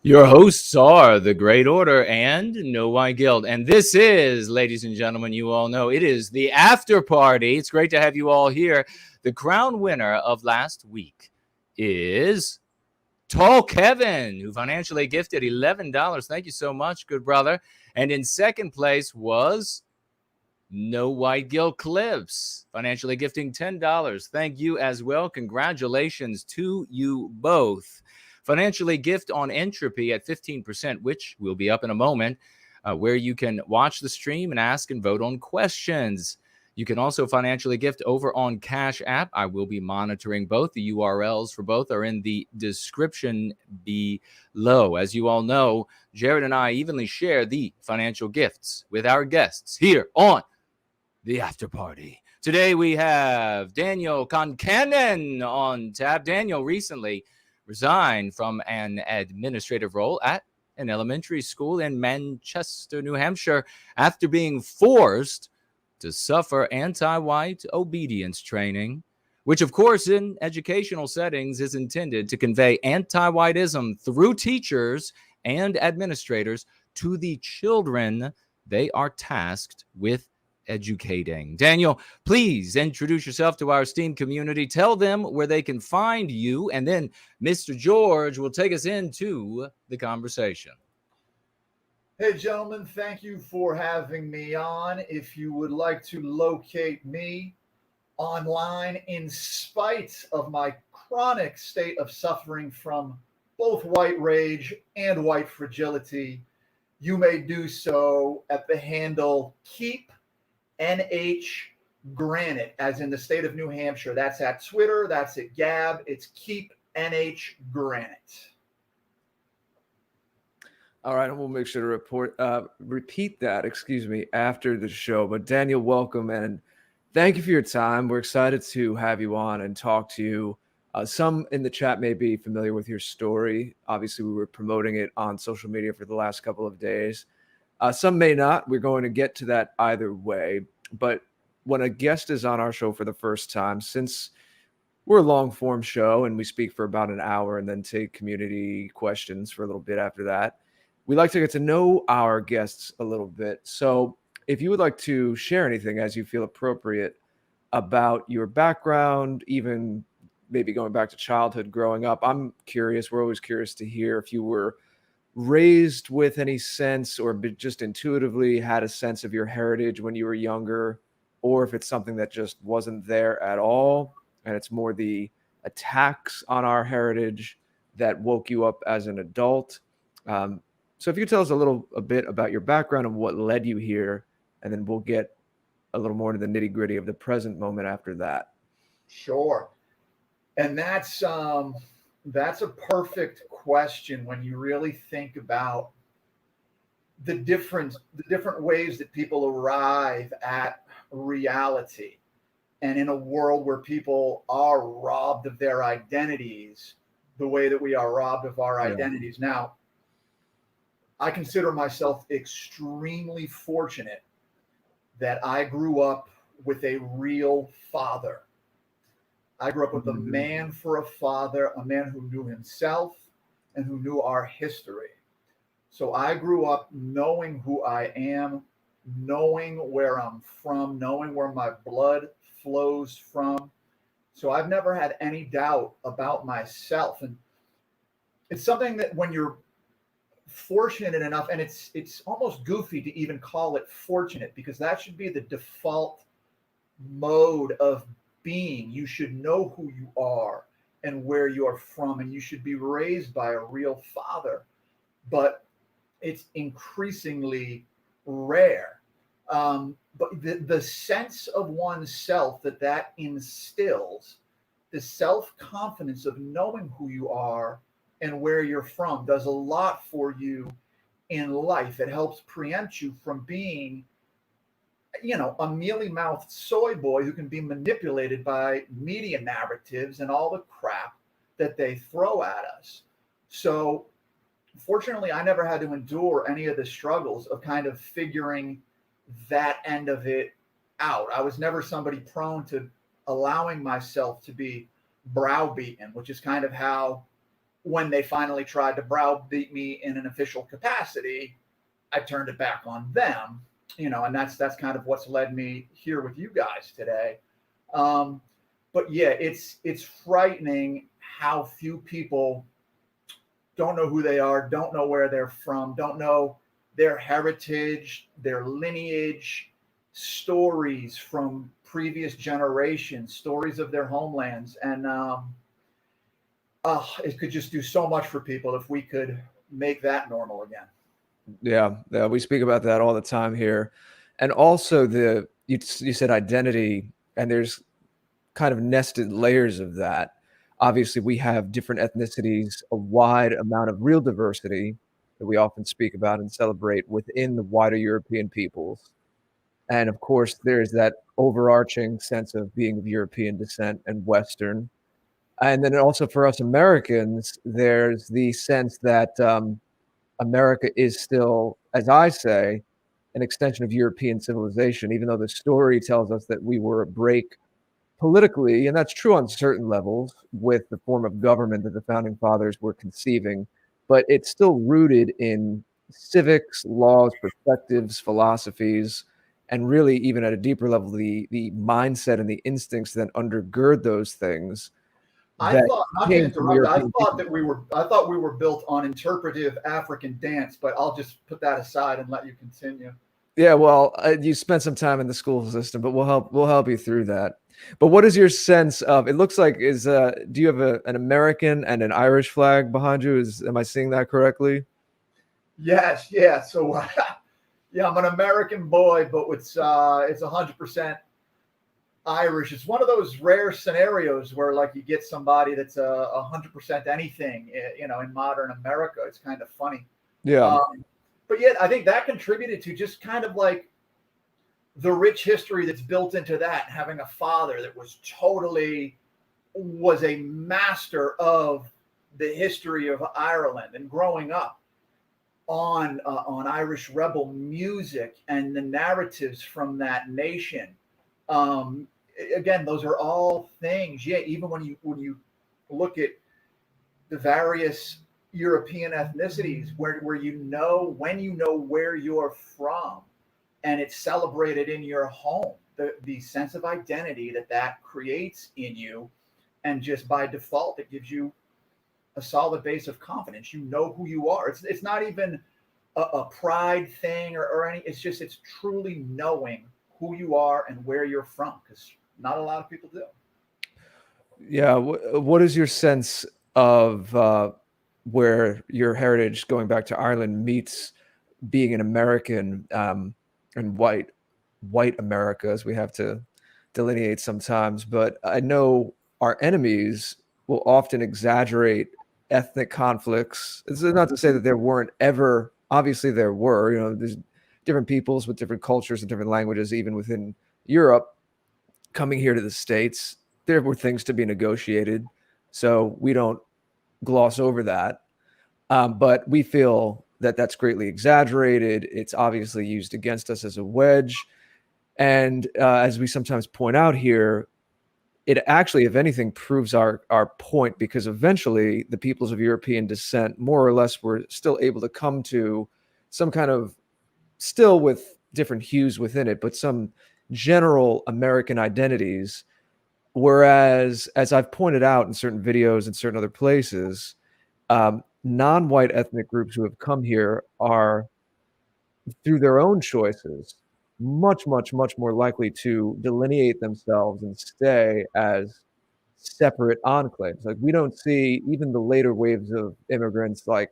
Your hosts are the Great Order and No White Guild. And this is, ladies and gentlemen, you all know, it is the after party. It's great to have you all here. The crown winner of last week is Tall Kevin, who financially gifted $11. Thank you so much, good brother. And in second place was No White Guild Clips, financially gifting $10. Thank you as well. Congratulations to you both. Financially gift on Entropy at 15%, which will be up in a moment, where you can watch the stream and ask and vote on questions. You can also financially gift over on Cash App. I will be monitoring both. The URLs for both are in the description below. As you all know, Jared and I evenly share the financial gifts with our guests here on the after party. Today we have Daniel Concannon on tap. Daniel recently resigned from an administrative role at an elementary school in Manchester, New Hampshire, after being forced to suffer anti-white obedience training, which of course in educational settings is intended to convey anti-whiteism through teachers and administrators to the children they are tasked with educating. Daniel, please introduce yourself to our esteemed community. Tell them where they can find you, and then Mr. George will take us into the conversation. Hey, gentlemen, thank you for having me on. If you would like to locate me online, in spite of my chronic state of suffering from both white rage and white fragility, you may do so at the handle Keep NH Granite, as in the state of New Hampshire. That's at Twitter, that's at Gab, it's Keep NH Granite. All right, and we'll make sure to repeat that, after the show. But Daniel, welcome, and thank you for your time. We're excited to have you on and talk to you. Some in the chat may be familiar with your story. Obviously, we were promoting it on social media for the last couple of days. Some may not. We're going to get to that either way. But when a guest is on our show for the first time, since we're a long-form show and we speak for about an hour and then take community questions for a little bit after that, we like to get to know our guests a little bit. So if you would like to share anything as you feel appropriate about your background, even maybe going back to childhood, growing up, I'm curious. We're always curious to hear if you were raised with any sense or just intuitively had a sense of your heritage when you were younger, or if it's something that just wasn't there at all and it's more the attacks on our heritage that woke you up as an adult. So if you could tell us a bit about your background and what led you here, and then we'll get a little more into the nitty gritty of the present moment after that. Sure. And that's a perfect question when you really think about the different ways that people arrive at reality. And in a world where people are robbed of their identities, the way that we are robbed of our identities. Now, I consider myself extremely fortunate that I grew up with a real father. I grew up with a man for a father, a man who knew himself and who knew our history. So I grew up knowing who I am, knowing where I'm from, knowing where my blood flows from. So I've never had any doubt about myself. And it's something that when you're fortunate enough, and it's almost goofy to even call it fortunate, because that should be the default mode of being. You should know who you are and where you're from, and you should be raised by a real father. But it's increasingly rare. But the sense of oneself that instills, the self-confidence of knowing who you are and where you're from, does a lot for you in life. It helps preempt you from being, a mealy-mouthed soy boy who can be manipulated by media narratives and all the crap that they throw at us. So fortunately, I never had to endure any of the struggles of kind of figuring that end of it out. I was never somebody prone to allowing myself to be browbeaten, which is kind of how when they finally tried to browbeat me in an official capacity, I turned it back on them, and that's kind of what's led me here with you guys today. But yeah, it's frightening how few people don't know who they are, don't know where they're from, don't know their heritage, their lineage, stories from previous generations, stories of their homelands. And it could just do so much for people if we could make that normal again. Yeah, we speak about that all the time here. And also you said identity, and there's kind of nested layers of that. Obviously, we have different ethnicities, a wide amount of real diversity that we often speak about and celebrate within the wider European peoples. And of course, there's that overarching sense of being of European descent and Western. And then also for us Americans, there's the sense that America is still, as I say, an extension of European civilization, even though the story tells us that we were a break politically, and that's true on certain levels, with the form of government that the founding fathers were conceiving, but it's still rooted in civics, laws, perspectives, philosophies, and really even at a deeper level, the mindset and the instincts that undergird those things. I thought, not to interrupt, I thought people. we were built on interpretive African dance, but I'll just put that aside and let you continue. Yeah, well, you spent some time in the school system, but we'll help you through that. But what is your sense of? It looks like do you have an American and an Irish flag behind you? Am I seeing that correctly? Yes, yeah. So yeah, I'm an American boy, but it's 100% Irish. It's one of those rare scenarios where like you get somebody that's 100% anything, in modern America. It's kind of funny. Yeah. But yet I think that contributed to just kind of like the rich history that's built into that, having a father that was a master of the history of Ireland, and growing up on Irish rebel music and the narratives from that nation. Again, those are all things. Yeah, even when you look at the various European ethnicities, where when you know where you're from, and it's celebrated in your home, the sense of identity that creates in you, and just by default, it gives you a solid base of confidence. You know who you are. It's not even a pride thing or any. It's truly knowing who you are and where you're from, because not a lot of people do. Yeah. What is your sense of where your heritage, going back to Ireland, meets being an American, and white America, as we have to delineate sometimes? But I know our enemies will often exaggerate ethnic conflicts. It's not to say that there weren't ever. Obviously, there were. There's different peoples with different cultures and different languages, even within Europe, coming here to the States. There were things to be negotiated, so we don't gloss over that. But we feel that that's greatly exaggerated. It's obviously used against us as a wedge. And as we sometimes point out here, it actually, if anything, proves our point, because eventually the peoples of European descent, more or less, were still able to come to some kind of, still with different hues within it, but some general American identities. Whereas, as I've pointed out in certain videos and certain other places, non-white ethnic groups who have come here are, through their own choices, much, much, much more likely to delineate themselves and stay as separate enclaves. Like, we don't see even the later waves of immigrants like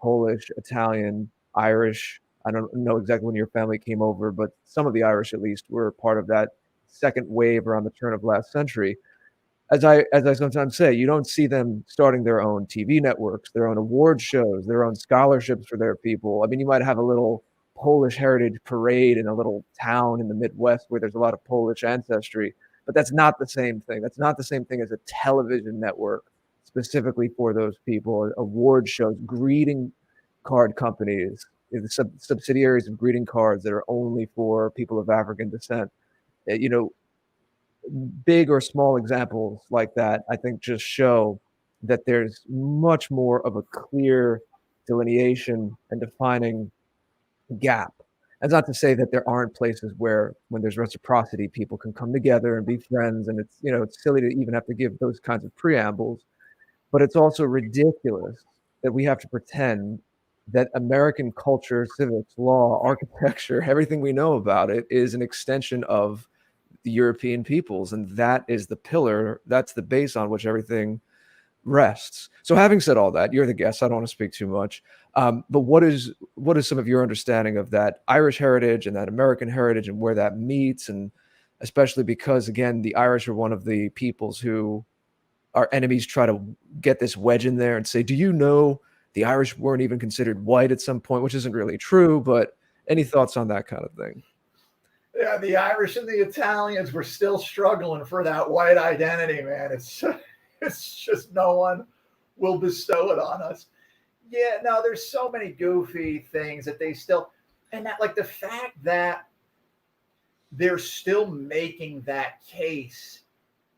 Polish, Italian, Irish. I don't know exactly when your family came over, but some of the Irish at least were part of that second wave around the turn of last century. As I sometimes say, you don't see them starting their own TV networks, their own award shows, their own scholarships for their people. I mean, you might have a little Polish heritage parade in a little town in the Midwest where there's a lot of Polish ancestry, but that's not the same thing. That's not the same thing as a television network specifically for those people, award shows, greeting card companies, subsidiaries of greeting cards that are only for people of African descent. You know, big or small examples like that, I think, just show that there's much more of a clear delineation and defining gap. That's not to say that there aren't places where, when there's reciprocity, people can come together and be friends, and it's, you know, it's silly to even have to give those kinds of preambles, but it's also ridiculous that we have to pretend that American culture, civics, law, architecture, everything we know about it is an extension of the European peoples, and that is the pillar, that's the base on which everything rests. So having said all that, you're the guest, I don't want to speak too much. But what is some of your understanding of that Irish heritage and that American heritage and where that meets? And especially because, again, the Irish are one of the peoples who our enemies try to get this wedge in there and say, do you know the Irish weren't even considered white at some point, which isn't really true, but any thoughts on that kind of thing? Yeah, the Irish and the Italians were still struggling for that white identity, man. It's just no one will bestow it on us. Yeah, no, there's so many goofy things that they still, and that, like, the fact that they're still making that case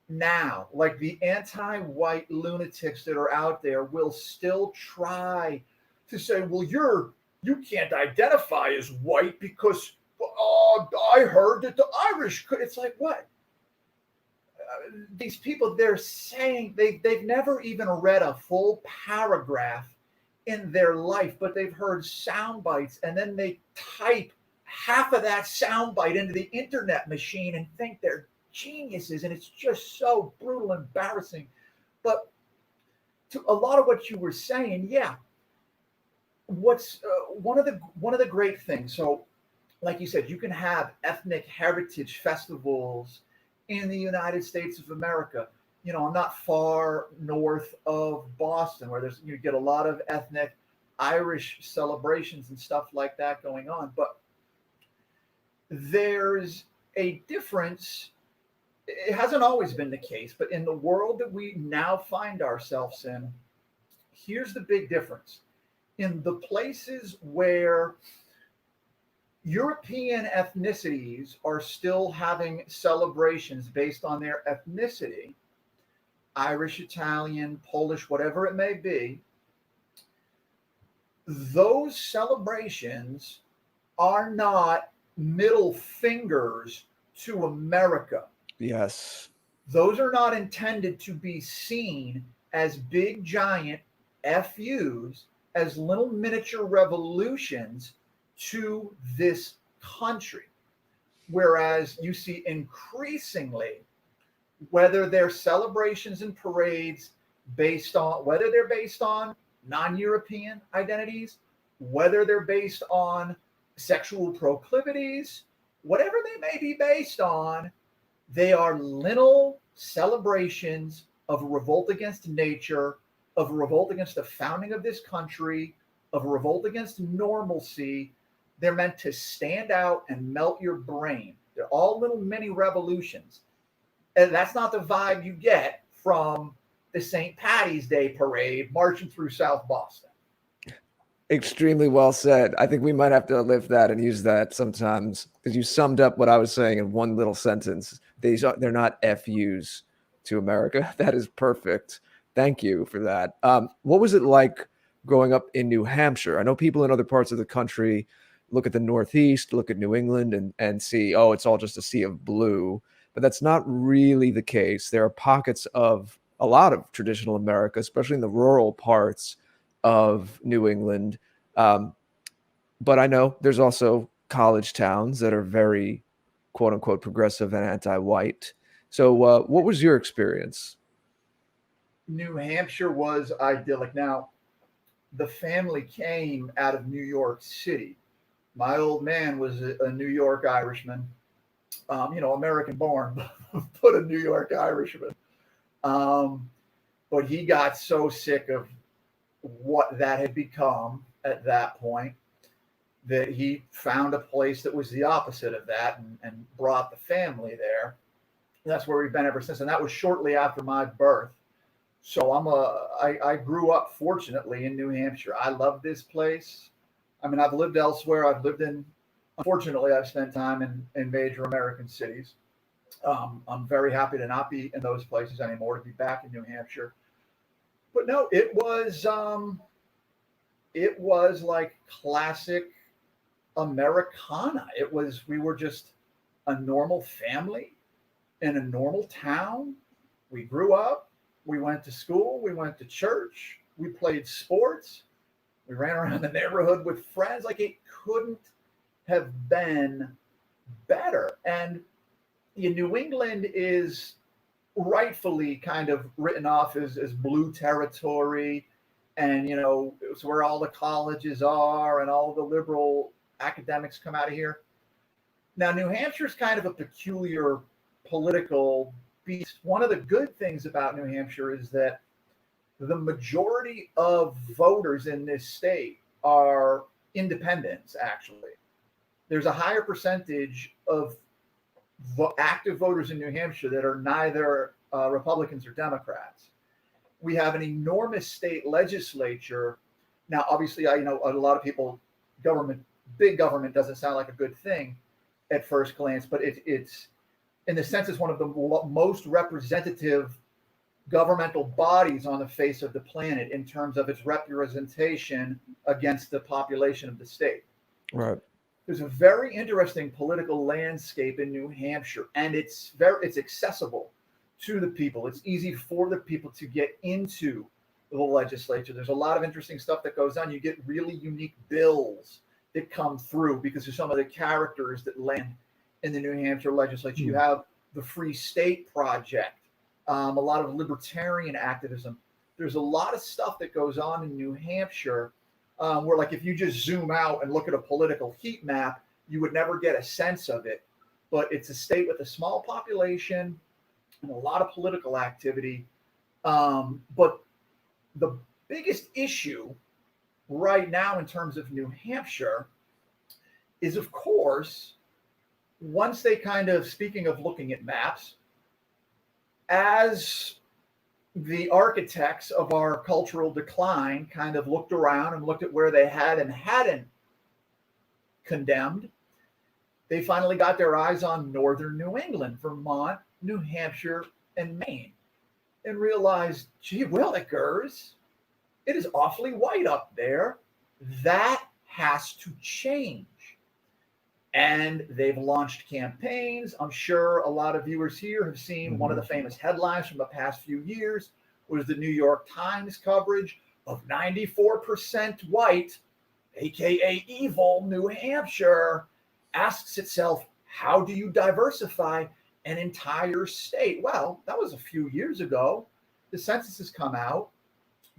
now, like the anti-white lunatics that are out there will still try to say, well, you can't identify as white because I heard that the Irish could. It's like, what? These people, they're saying they've never even read a full paragraph in their life, but they've heard sound bites, and then they type half of that sound bite into the internet machine and think they're geniuses, and it's just so brutal, embarrassing. But to a lot of what you were saying, yeah, what's one of the great things. So, like you said, you can have ethnic heritage festivals in the United States of America. You know, I'm not far north of Boston, where you get a lot of ethnic Irish celebrations and stuff like that going on. But there's a difference. It hasn't always been the case, but in the world that we now find ourselves in, here's the big difference. In the places where European ethnicities are still having celebrations based on their ethnicity, Irish, Italian, Polish, whatever it may be, those celebrations are not middle fingers to America. Yes. Those are not intended to be seen as big, giant FUs, as little miniature revolutions to this country. Whereas you see increasingly, whether they're celebrations and parades whether they're based on non-European identities, whether they're based on sexual proclivities, whatever they may be based on, they are little celebrations of a revolt against nature, of a revolt against the founding of this country, of a revolt against normalcy. They're meant to stand out and melt your brain. They're all little mini revolutions. And that's not the vibe you get from the St. Patty's Day parade marching through South Boston. Extremely well said. I think we might have to lift that and use that sometimes, because you summed up what I was saying in one little sentence. They're not FUs to America. That is perfect. Thank you for that. What was it like growing up in New Hampshire? I know people in other parts of the country look at the Northeast, look at New England and see, oh, it's all just a sea of blue. But that's not really the case. There are pockets of a lot of traditional America, especially in the rural parts of New England. But I know there's also college towns that are very, quote unquote, progressive and anti-white. So what was your experience? New Hampshire was idyllic. Now, the family came out of New York City. My old man was a New York Irishman, American born, but a New York Irishman. But he got so sick of what that had become at that point that he found a place that was the opposite of that and brought the family there. That's where we've been ever since. And that was shortly after my birth. So I grew up fortunately in New Hampshire. I love this place. I mean, I've lived elsewhere. Unfortunately, I've spent time in major American cities. I'm very happy to not be in those places anymore, to be back in New Hampshire. But no, it was like classic Americana. We were just a normal family in a normal town. We grew up, we went to school, we went to church, we played sports, we ran around the neighborhood with friends. Like, it couldn't have been better. And New England is rightfully kind of written off as blue territory, and it's where all the colleges are and all the liberal academics come out of here. Now, New Hampshire is kind of a peculiar political beast. One of the good things about New Hampshire is that the majority of voters in this state are independents. Actually, there's a higher percentage of active voters in New Hampshire that are neither Republicans or Democrats. We have an enormous state legislature. Now, obviously, I know a lot of people, big government doesn't sound like a good thing at first glance, but it's in the sense it's one of the most representative governmental bodies on the face of the planet in terms of its representation against the population of the state. Right. There's a very interesting political landscape in New Hampshire, and it's accessible to the people. It's easy for the people to get into the legislature. There's a lot of interesting stuff that goes on. You get really unique bills that come through because of some of the characters that land in the New Hampshire legislature. You have the Free State Project, a lot of libertarian activism. There's a lot of stuff that goes on in New Hampshire where, like, if you just zoom out and look at a political heat map, you would never get a sense of it. But it's a state with a small population and a lot of political activity. But the biggest issue right now in terms of New Hampshire is, of course, once they kind of, speaking of looking at maps, as the architects of our cultural decline kind of looked around and looked at where they had and hadn't condemned, they finally got their eyes on northern New England, Vermont, New Hampshire, and Maine, and realized, gee willikers, it is awfully white up there. That has to change. And they've launched campaigns. I'm sure a lot of viewers here have seen one of the famous headlines from the past few years was the New York Times coverage of 94% white, aka evil, New Hampshire asks itself, how do you diversify an entire state? Well, that was a few years ago. The census has come out.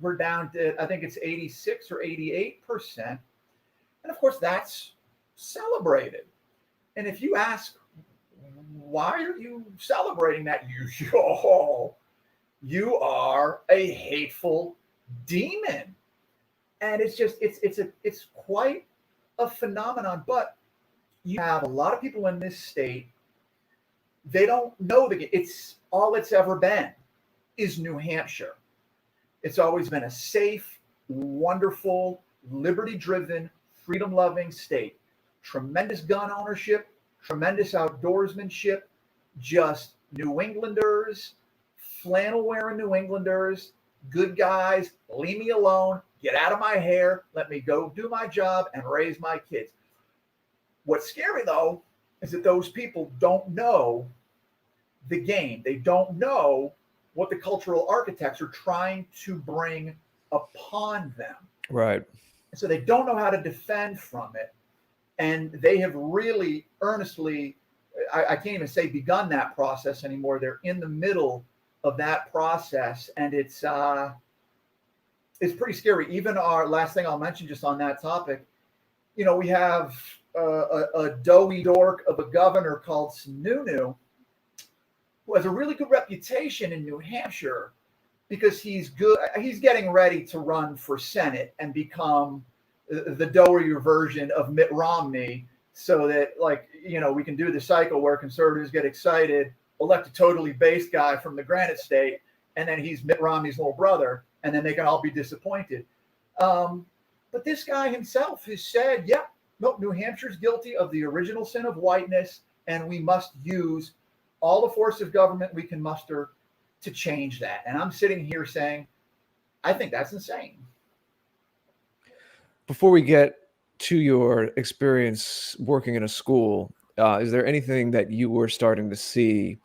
We're down to, I think it's 86 or 88%. And of course, that's celebrated. And if you ask, why are you celebrating that? You are a hateful demon. And it's just, it's quite a phenomenon. But you have a lot of people in this state, they don't know it's all it's ever been is New Hampshire. It's always been a safe, wonderful, liberty-driven, freedom-loving state. Tremendous gun ownership, tremendous outdoorsmanship, just New Englanders, flannel-wearing New Englanders, good guys, leave me alone, get out of my hair, let me go do my job and raise my kids. What's scary, though, is that those people don't know the game. They don't know what the cultural architects are trying to bring upon them. Right. So they don't know how to defend from it. And they have really earnestly, I can't even say begun that process anymore. They're in the middle of that process. And it's pretty scary. Even our last thing I'll mention just on that topic, we have a doughy dork of a governor called Sununu, who has a really good reputation in New Hampshire because he's good. He's getting ready to run for Senate and become the doughier version of Mitt Romney, so that, we can do the cycle where conservatives get excited, elect a totally based guy from the Granite State, and then he's Mitt Romney's little brother, and then they can all be disappointed. But this guy himself has said, nope, New Hampshire's guilty of the original sin of whiteness, and we must use all the force of government we can muster to change that. And I'm sitting here saying, I think that's insane. Before we get to your experience working in a school, is there anything that you were starting to see,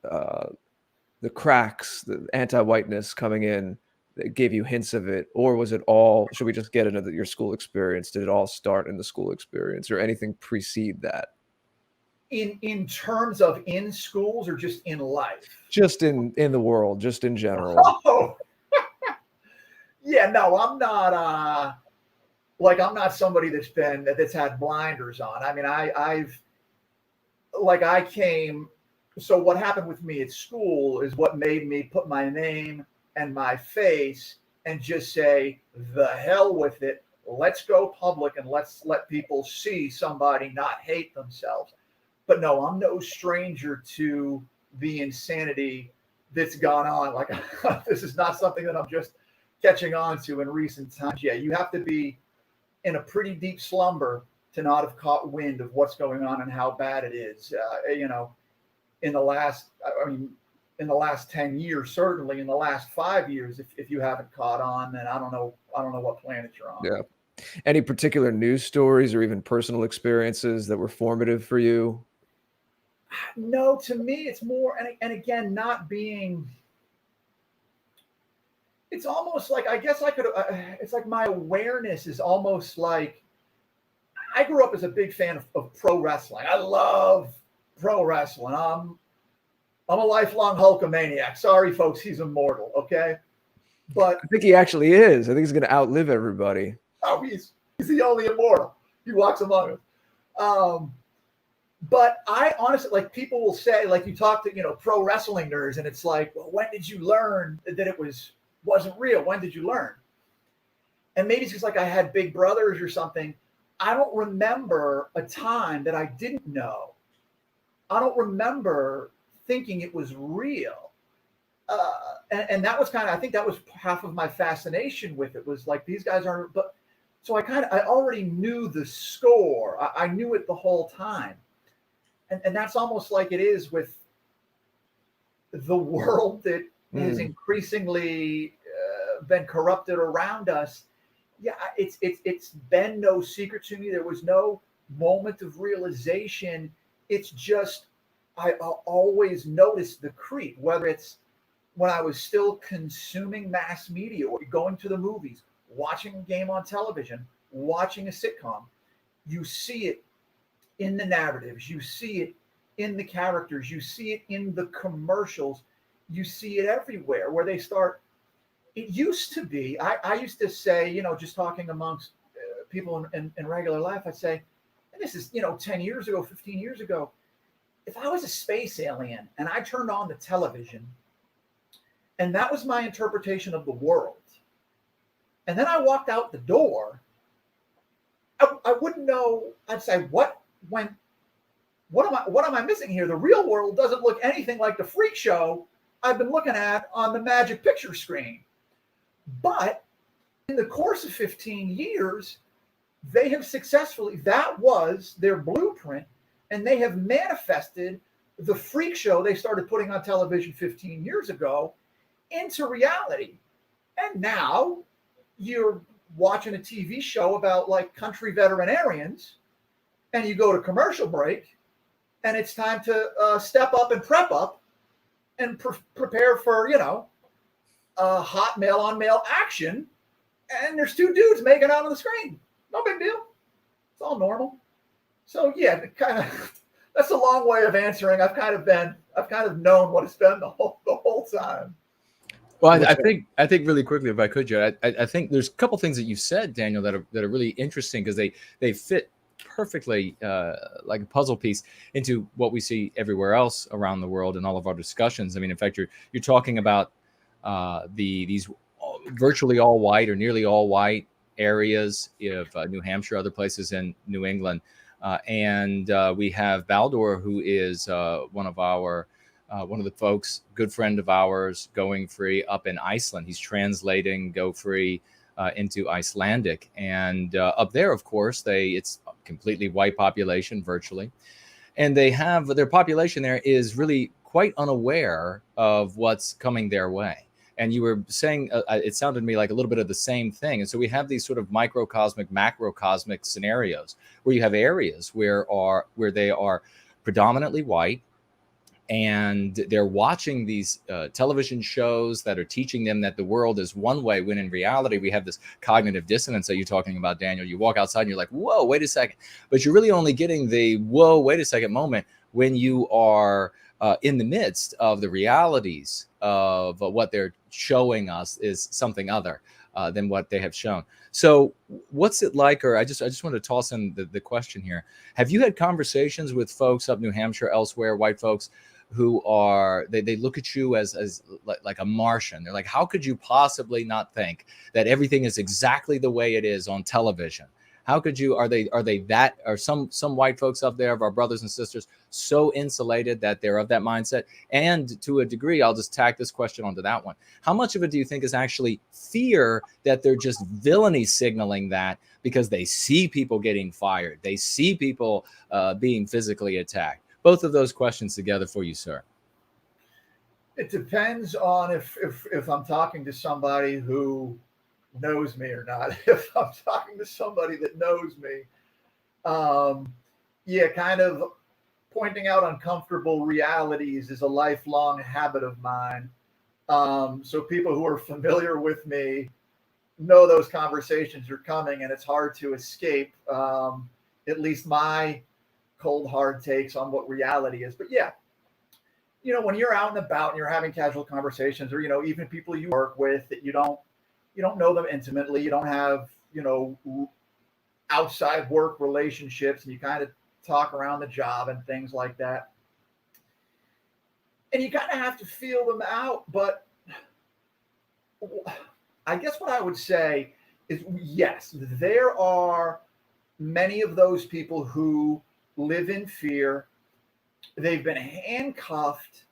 the cracks, the anti-whiteness coming in that gave you hints of it? Or was it all, should we just get into your school experience? Did it all start in the school experience or anything precede that? In terms of in schools or just in life? Just in the world, just in general. Oh, yeah, no, I'm not, I'm not somebody that's had blinders on. I mean, so what happened with me at school is what made me put my name and my face and just say, the hell with it. Let's go public and let's let people see somebody not hate themselves. But no, I'm no stranger to the insanity that's gone on. Like, this is not something that I'm just catching on to in recent times. Yeah, you have to be in a pretty deep slumber to not have caught wind of what's going on and how bad it is. In the last 10 years, certainly in the last 5 years, if you haven't caught on, then I don't know what planet you're on. Yeah. Any particular news stories or even personal experiences that were formative for you? No, to me, it's more, and again, not being, it's almost like, I guess I could, it's like my awareness is almost like, I grew up as a big fan of pro wrestling. I love pro wrestling. I'm a lifelong Hulkamaniac. Sorry, folks, he's immortal, okay? But I think he actually is. I think he's going to outlive everybody. Oh, he's the only immortal. He walks among us. But I honestly, like, people will say, like, you talk to, pro wrestling nerds, and it's like, well, when did you learn that it wasn't real? When did you learn? And maybe it's just like I had big brothers or something. I don't remember a time that I didn't know. I don't remember thinking it was real. And that was I think that was half of my fascination with it, was like, these guys aren't, but so I already knew the score. I knew it the whole time. And that's almost like it is with the world that has increasingly been corrupted around us. Yeah, it's been no secret to me. There was no moment of realization. It's just, I always noticed the creep, whether it's when I was still consuming mass media or going to the movies, watching a game on television, watching a sitcom. You see it in the narratives. You see it in the characters. You see it in the commercials. You see it everywhere where they start. It used to be, I used to say, just talking amongst people in regular life, I'd say, and this is, 10 years ago, 15 years ago, if I was a space alien and I turned on the television and that was my interpretation of the world, and then I walked out the door, I wouldn't know. I'd say, what am I missing here? The real world doesn't look anything like the freak show I've been looking at on the magic picture screen. But in the course of 15 years, they have successfully, that was their blueprint, and they have manifested the freak show they started putting on television 15 years ago into reality. And now you're watching a TV show about like country veterinarians, and you go to commercial break, and it's time to step up and prep up and prepare for, hot male on male action. And there's two dudes making out on the screen. No big deal. It's all normal. So yeah, that's a long way of answering. I've kind of known what it's been the whole time. Well, I think really quickly, if I could, Joe, I think there's a couple things that you said, Daniel, that are really interesting because they fit perfectly like a puzzle piece into what we see everywhere else around the world in all of our discussions. I mean, in fact, you're talking about these virtually all white or nearly all white areas of New Hampshire, other places in New England, and we have Baldur, who is one of the folks, good friend of ours, Going Free up in Iceland. He's translating Go Free into Icelandic, and up there, of course, it's a completely white population virtually, and their population there is really quite unaware of what's coming their way. And you were saying, it sounded to me like a little bit of the same thing. And so we have these sort of microcosmic, macrocosmic scenarios where you have areas where they are predominantly white, and they're watching these television shows that are teaching them that the world is one way, when in reality we have this cognitive dissonance that you're talking about, Daniel. You walk outside and you're like, whoa, wait a second. But you're really only getting the whoa, wait a second moment when you are in the midst of the realities of what they're showing us is something other than what they have shown. So what's it like, or I just want to toss in the question here. Have you had conversations with folks up New Hampshire, elsewhere, white folks, who are, they look at you as like a Martian? They're like, how could you possibly not think that everything is exactly the way it is on television? How could you, are some white folks up there, of our brothers and sisters, so insulated that they're of that mindset? And to a degree, I'll just tack this question onto that one. How much of it do you think is actually fear that they're just villainy signaling that because they see people getting fired, they see people being physically attacked? Both of those questions together for you, sir. It depends on if I'm talking to somebody who knows me or not. If I'm talking to somebody that knows me, kind of pointing out uncomfortable realities is a lifelong habit of mine. So people who are familiar with me know those conversations are coming, and it's hard to escape at least my cold hard takes on what reality is. But yeah, when you're out and about and you're having casual conversations, or even people you work with that you don't know them intimately, you don't have outside work relationships, and you kind of talk around the job and things like that, and you kind of have to feel them out. But I guess what I would say is, yes, there are many of those people who live in fear. They've been handcuffed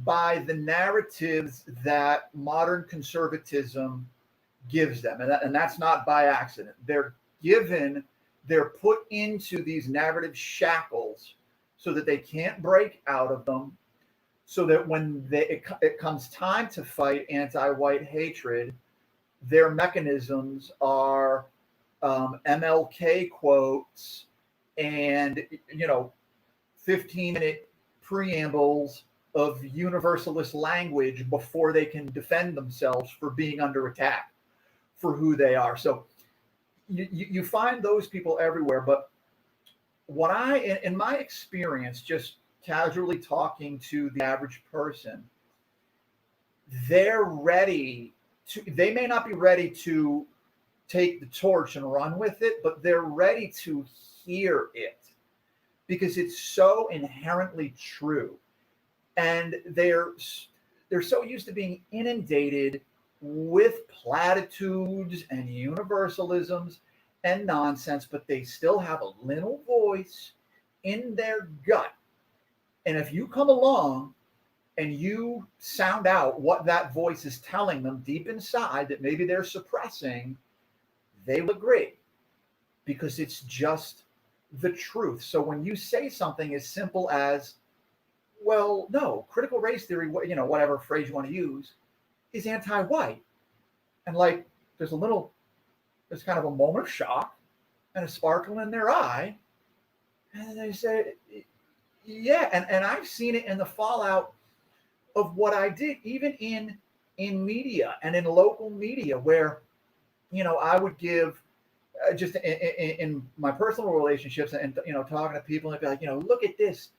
by the narratives that modern conservatism gives them. And that's not by accident. They're put into these narrative shackles so that they can't break out of them, so that when it comes time to fight anti-white hatred, their mechanisms are MLK quotes and 15-minute preambles of universalist language before they can defend themselves for being under attack for who they are. So you find those people everywhere. But what in my experience, just casually talking to the average person, they may not be ready to take the torch and run with it, but they're ready to hear it because it's so inherently true. And they're so used to being inundated with platitudes and universalisms and nonsense, but they still have a little voice in their gut. And if you come along and you sound out what that voice is telling them deep inside that maybe they're suppressing, they will agree, because it's just the truth. So when you say something as simple as, well, no, critical race theory, whatever phrase you want to use, is anti-white, and like there's kind of a moment of shock and a sparkle in their eye, and they say, yeah. And I've seen it in the fallout of what I did, even in media and in local media, where I would give just in my personal relationships and talking to people, and I'd be like, look at this,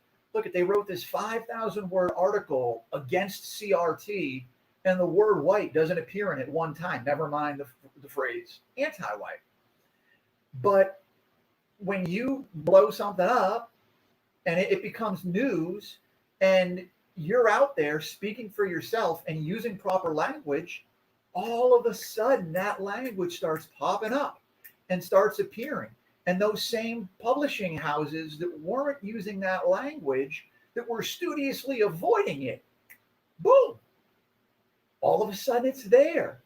they wrote this 5,000 word article against CRT, and the word white doesn't appear in it one time, never mind the phrase anti-white. But when you blow something up and it becomes news, and you're out there speaking for yourself and using proper language, all of a sudden that language starts popping up and starts appearing. And those same publishing houses that weren't using that language, that were studiously avoiding it, boom, all of a sudden it's there.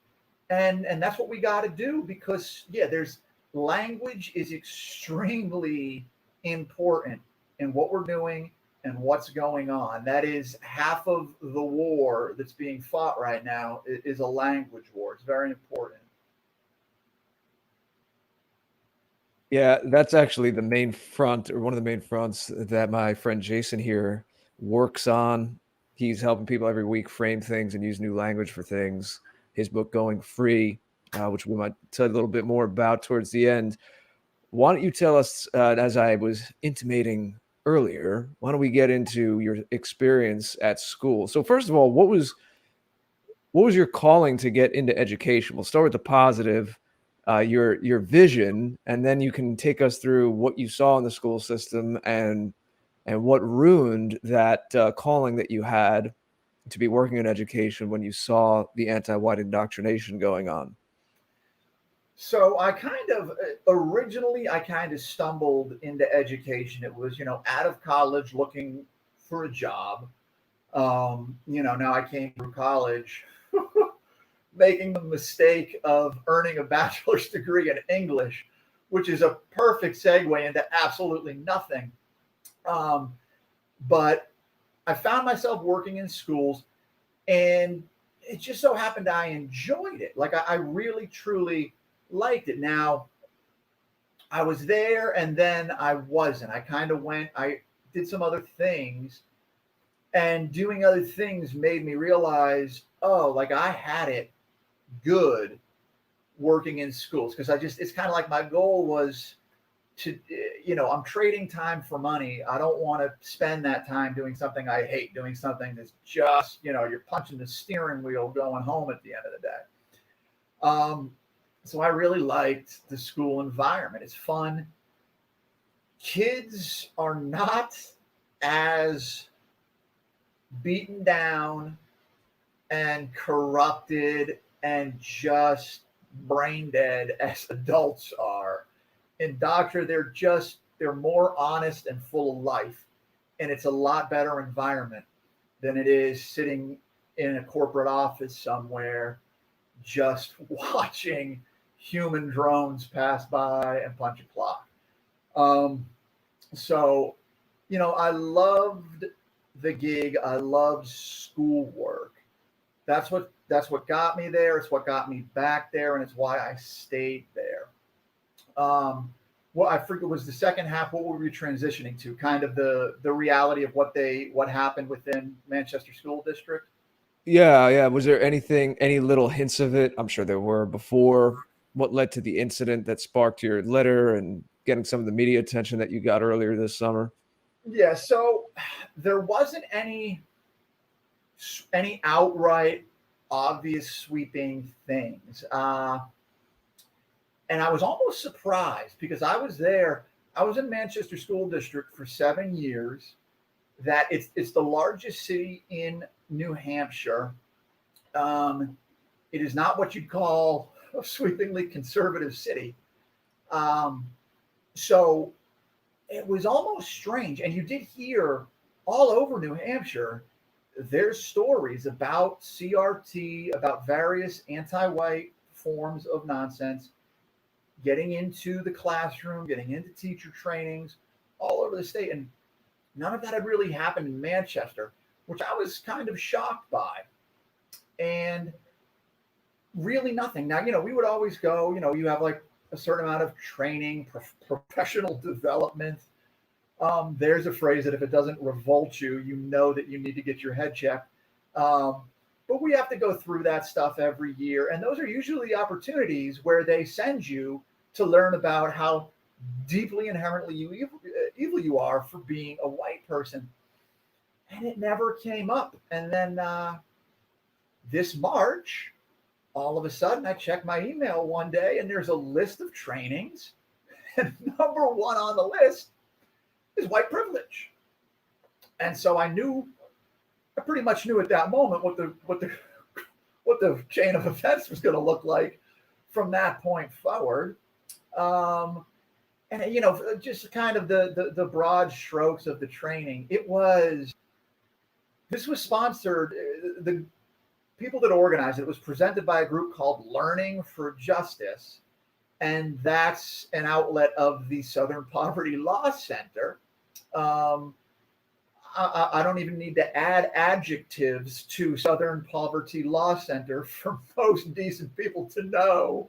And that's what we got to do, because there's language is extremely important in what we're doing and what's going on. That is half of the war that's being fought right now is a language war. It's very important. Yeah, that's actually the main front, or one of the main fronts that my friend Jason here works on. He's helping people every week frame things and use new language for things. His book Going Free, which we might tell you a little bit more about towards the end. Why don't you tell us, as I was intimating earlier, why don't we get into your experience at school? So first of all, what was your calling to get into education? We'll start with the positive, your vision, and then you can take us through what you saw in the school system and what ruined that calling that you had to be working in education when you saw the anti-white indoctrination going on. So I originally stumbled into education. It was, out of college looking for a job. Now I came through college making the mistake of earning a bachelor's degree in English, which is a perfect segue into absolutely nothing. But I found myself working in schools, and it just so happened I enjoyed it. Like I really, truly liked it. Now, I was there and then I wasn't. I did some other things, and doing other things made me realize, like I had it good working in schools, because it's kind of like my goal was to, I'm trading time for money. I don't want to spend that time doing something I hate, doing something that's just, you're punching the steering wheel going home at the end of the day. So I really liked the school environment. It's fun. Kids are not as beaten down and corrupted and just brain dead as adults are. In Doctor, they're more honest and full of life. And it's a lot better environment than it is sitting in a corporate office somewhere just watching human drones pass by and punch a clock. So, I loved the gig. I loved schoolwork. That's what got me there. It's what got me back there, and it's why I stayed there. Well, I forget, was the second half, what were we transitioning to? Kind of the reality of what happened within Manchester School District? Yeah. Was there any little hints of it? I'm sure there were before. What led to the incident that sparked your letter and getting some of the media attention that you got earlier this summer? Yeah, so there wasn't any outright obvious sweeping things. And I was almost surprised, because I was in Manchester School District for 7 years. That it's the largest city in New Hampshire. It is not what you'd call a sweepingly conservative city. So it was almost strange. And you did hear all over New Hampshire, there's stories about CRT, about various anti-white forms of nonsense getting into the classroom, getting into teacher trainings all over the state. And none of that had really happened in Manchester, which I was kind of shocked by. And really nothing. Now, we would always go, you have like a certain amount of training, professional development. There's a phrase that if it doesn't revolt you, you know that you need to get your head checked. But we have to go through that stuff every year. And those are usually opportunities where they send you to learn about how deeply inherently evil you are for being a white person. And it never came up. And then this March, all of a sudden, I checked my email one day, and there's a list of trainings. And number one on the list is white privilege. And so I pretty much knew at that moment what the chain of events was going to look like from that point forward. And just kind of the broad strokes of the training. This was sponsored. The people that organized it was presented by a group called Learning for Justice, and that's an outlet of the Southern Poverty Law Center. I don't even need to add adjectives to Southern Poverty Law Center for most decent people to know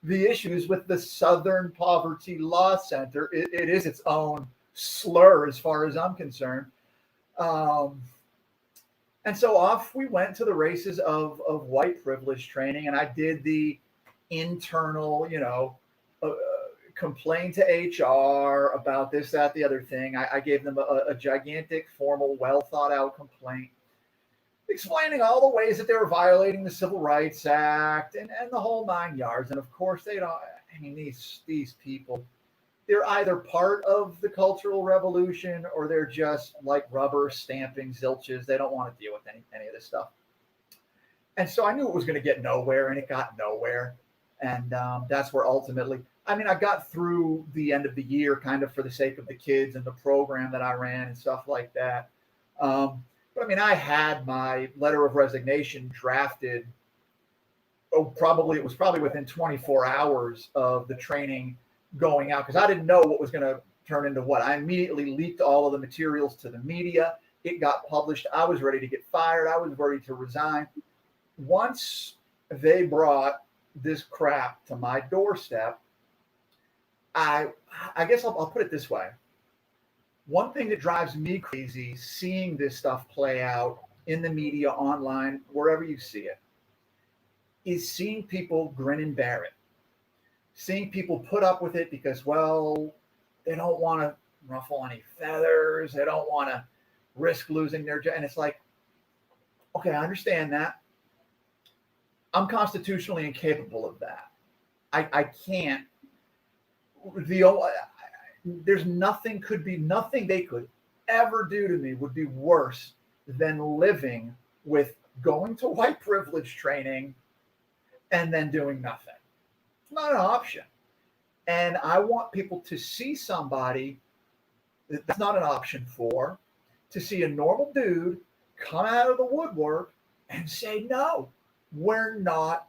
the issues with the Southern Poverty Law Center. It is its own slur as far as I'm concerned. And so off we went to the races of white privilege training, and I did the internal, complain to HR about this, that, the other thing. I gave them a gigantic, formal, well thought out complaint, explaining all the ways that they were violating the Civil Rights Act and the whole 9 yards. And of course, they don't. I mean, these people, they're either part of the Cultural Revolution or they're just like rubber stamping zilches. They don't want to deal with any of this stuff. And so I knew it was going to get nowhere, and it got nowhere. And that's where ultimately, I mean, I got through the end of the year kind of for the sake of the kids and the program that I ran and stuff like that. But I mean, I had my letter of resignation drafted. It was probably within 24 hours of the training going out, because I didn't know what was going to turn into what. I immediately leaked all of the materials to the media. It got published. I was ready to get fired. I was ready to resign. Once they brought this crap to my doorstep, I guess I'll put it this way. One thing that drives me crazy, seeing this stuff play out in the media, online, wherever you see it, is seeing people grin and bear it. Seeing people put up with it because, well, they don't want to ruffle any feathers. They don't want to risk losing their job. And it's like, okay, I understand that. I'm constitutionally incapable of that. I can't. There's nothing they could ever do to me would be worse than living with going to white privilege training and then doing nothing. It's not an option. And I want people to see somebody that that's not an option for, to see a normal dude come out of the woodwork and say, no, we're not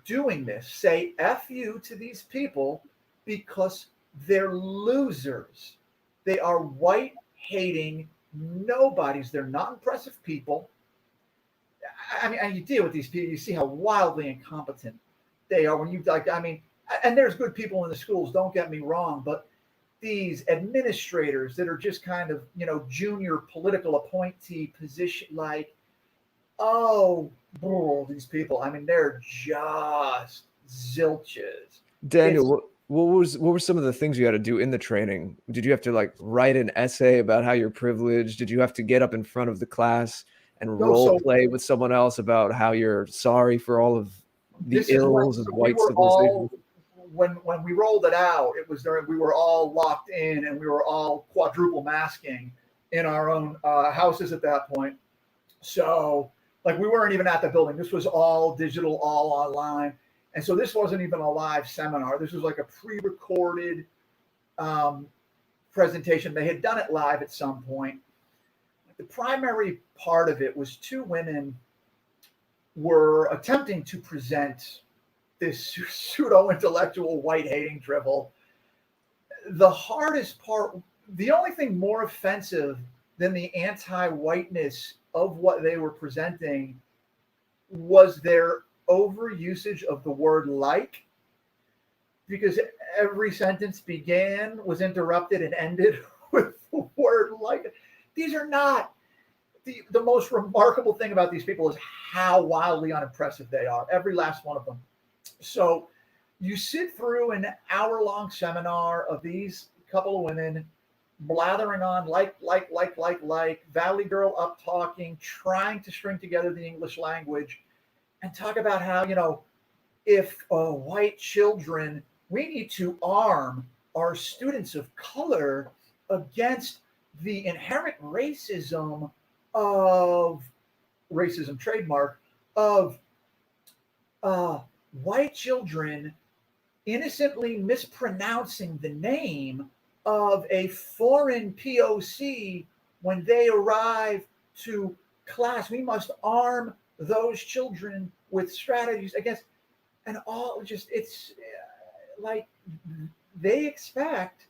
doing this. Say F you to these people because they're losers. They are white hating nobodies. They're not impressive people. I mean, and you deal with these people, you see how wildly incompetent they are when you like, I mean, and there's good people in the schools, don't get me wrong, but these administrators that are just kind of, junior political appointee position, like, these people, I mean, they're just zilches. Daniel, what were some of the things you had to do in the training? Did you have to write an essay about how you're privileged? Did you have to get up in front of the class and role play with someone else about how you're sorry for all of the ills of white civilization? When we rolled it out, it was we were all locked in and we were all quadruple masking in our own houses at that point. So we weren't even at the building. This was all digital, all online. And so this wasn't even a live seminar. This was like a pre-recorded presentation. They had done it live at some point. The primary part of it was two women were attempting to present this pseudo-intellectual white-hating drivel. The hardest part, the only thing more offensive than the anti-whiteness of what they were presenting was their overusage of the word like, because every sentence was interrupted and ended with the word like. These are not the most remarkable thing about these people is how wildly unimpressive they are, every last one of them. So you sit through an hour-long seminar of these couple of women blathering on like, Valley Girl up talking, trying to string together the English language and talk about how, if white children, we need to arm our students of color against the inherent racism trademark of white children innocently mispronouncing the name of a foreign POC when they arrive to class. We must arm those children with strategies against, and all just, it's like they expect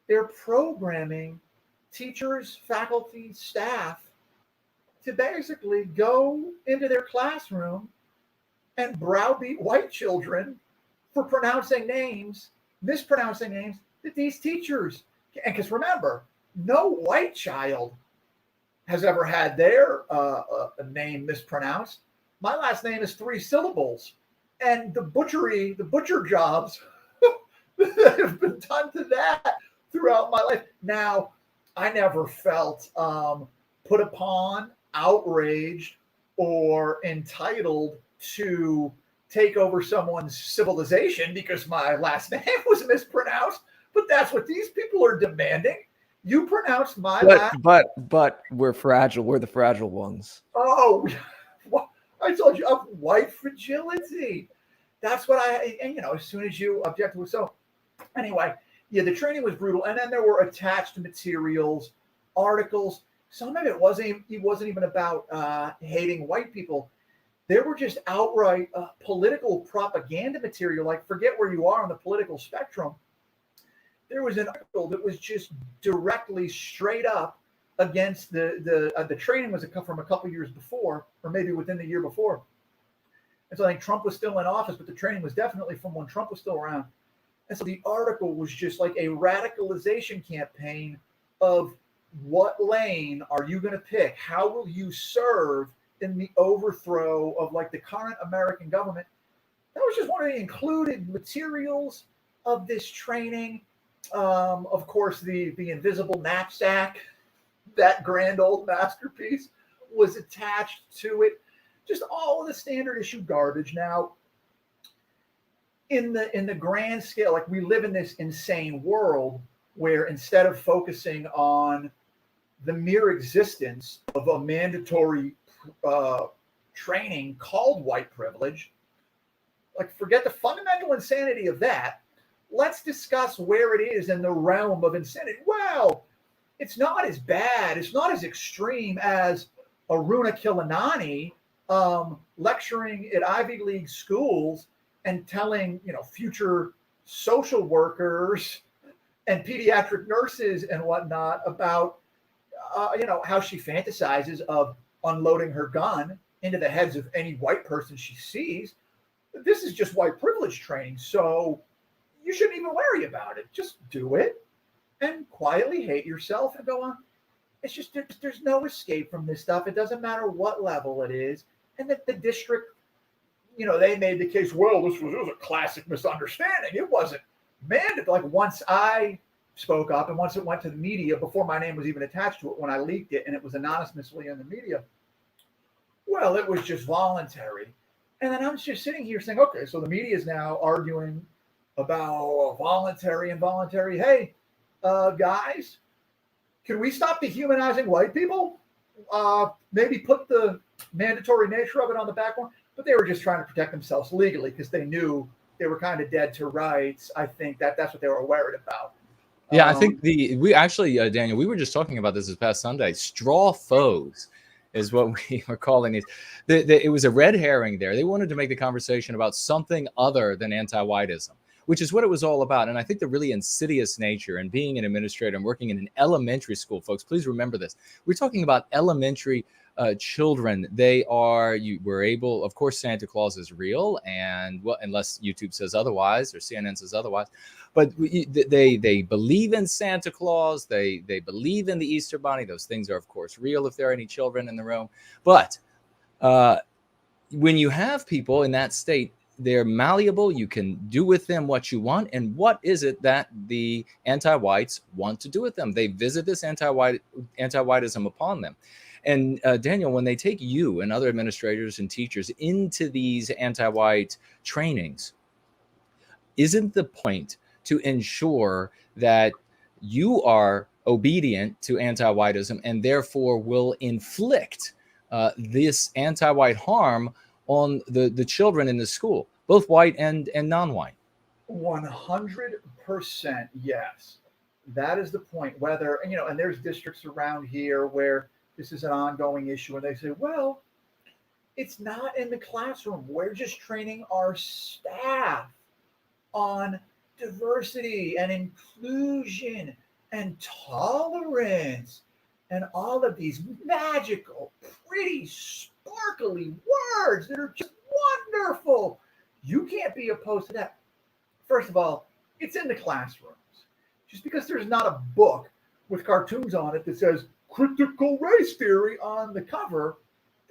their programming teachers, faculty, staff to basically go into their classroom and browbeat white children for mispronouncing names that these teachers, and because remember, no white child has ever had their name mispronounced. My last name is 3 syllables, and the butcher jobs that have been done to that throughout my life. Now, I never felt put upon, outraged, or entitled to take over someone's civilization because my last name was mispronounced. But that's what these people are demanding. You pronounced my last. But we're fragile. We're the fragile ones. Oh, I told you of white fragility. That's what and as soon as you object to it. So anyway, yeah, the training was brutal. And then there were attached materials, articles. Some of it wasn't even about hating white people. There were just outright political propaganda material. Like, forget where you are on the political spectrum. There was an article that was just directly straight up against the training was from a couple years before, or maybe within the year before. And so I think Trump was still in office, but the training was definitely from when Trump was still around. And so the article was just like a radicalization campaign of what lane are you going to pick? How will you serve in the overthrow of like the current American government? That was just one of the included materials of this training. Of course, the invisible knapsack, that grand old masterpiece, was attached to it. Just all of the standard issue garbage. Now, in the grand scale, like, we live in this insane world where instead of focusing on the mere existence of a mandatory training called white privilege, like, forget the fundamental insanity of that. Let's discuss where it is in the realm of insanity. Well, it's not as bad. It's not as extreme as Aruna Kilanani lecturing at Ivy League schools and telling, future social workers and pediatric nurses and whatnot about, how she fantasizes of unloading her gun into the heads of any white person she sees. This is just white privilege training. So you shouldn't even worry about it. Just do it and quietly hate yourself and go on. It's just, there's no escape from this stuff. It doesn't matter what level it is. And that the district, they made the case, well, this was a classic misunderstanding. It wasn't mandatory. Like, once I spoke up and once it went to the media, before my name was even attached to it, when I leaked it and it was anonymously in the media, well, it was just voluntary. And then I'm just sitting here saying, okay, so the media is now arguing about voluntary, involuntary. Hey, guys, can we stop dehumanizing white people? Maybe put the mandatory nature of it on the back one. But they were just trying to protect themselves legally because they knew they were kind of dead to rights. I think that's what they were worried about. Yeah, I think we actually, Daniel, we were just talking about this past Sunday. Straw foes is what we were calling these. It was a red herring there. They wanted to make the conversation about something other than anti-whiteism, which is what it was all about. And I think the really insidious nature, and being an administrator and working in an elementary school, folks, please remember this. We're talking about elementary children. We're able, of course, Santa Claus is real, and unless YouTube says otherwise or CNN says otherwise, but they believe in Santa Claus. They believe in the Easter Bunny. Those things are, of course, real if there are any children in the room. But when you have people in that state, they're malleable. You can do with them what you want. And what is it that the anti-whites want to do with them? They visit this anti-whiteism upon them. And Daniel, when they take you and other administrators and teachers into these anti-white trainings, isn't the point to ensure that you are obedient to anti-whiteism and therefore will inflict this anti-white harm on the children in the school, both white and non-white? 100% yes. That is the point. Whether, and there's districts around here where this is an ongoing issue, and they say, well, it's not in the classroom. We're just training our staff on diversity and inclusion. and tolerance and all of these magical, pretty, sparkly words that are just wonderful. You can't be opposed to that. First of all, it's in the classrooms. Just because there's not a book with cartoons on it that says critical race theory on the cover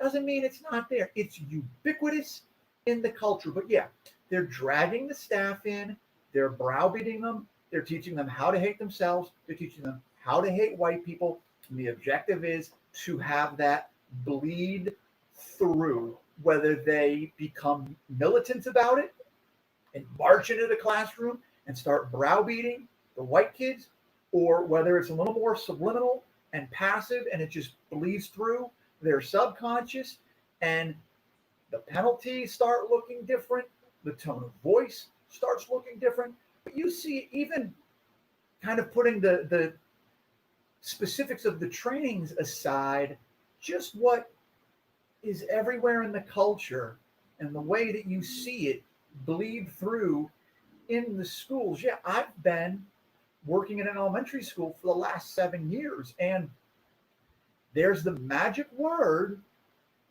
doesn't mean it's not there. It's ubiquitous in the culture. But yeah, they're dragging the staff in, they're browbeating them, they're teaching them how to hate themselves, they're teaching them how to hate white people. And the objective is to have that bleed through, whether they become militant about it and march into the classroom and start browbeating the white kids, or whether it's a little more subliminal and passive and it just bleeds through their subconscious and the penalties start looking different, the tone of voice starts looking different. But you see, even kind of putting the specifics of the trainings aside, just what is everywhere in the culture and the way that you see it bleed through in the schools. Yeah, I've been working in an elementary school for the last 7 years, and there's the magic word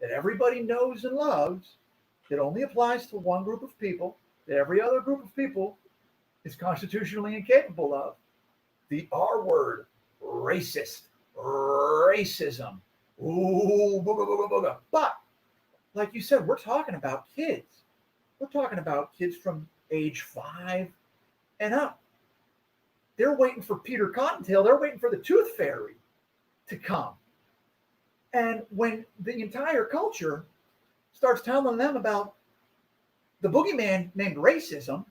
that everybody knows and loves that only applies to one group of people, that every other group of people is constitutionally incapable of. The R word, racist, racism. Ooh, booga, booga, booga. But like you said, we're talking about kids. We're talking about kids from age 5 and up. They're waiting for Peter Cottontail. They're waiting for the Tooth Fairy to come. And when the entire culture starts telling them about the boogeyman named racism,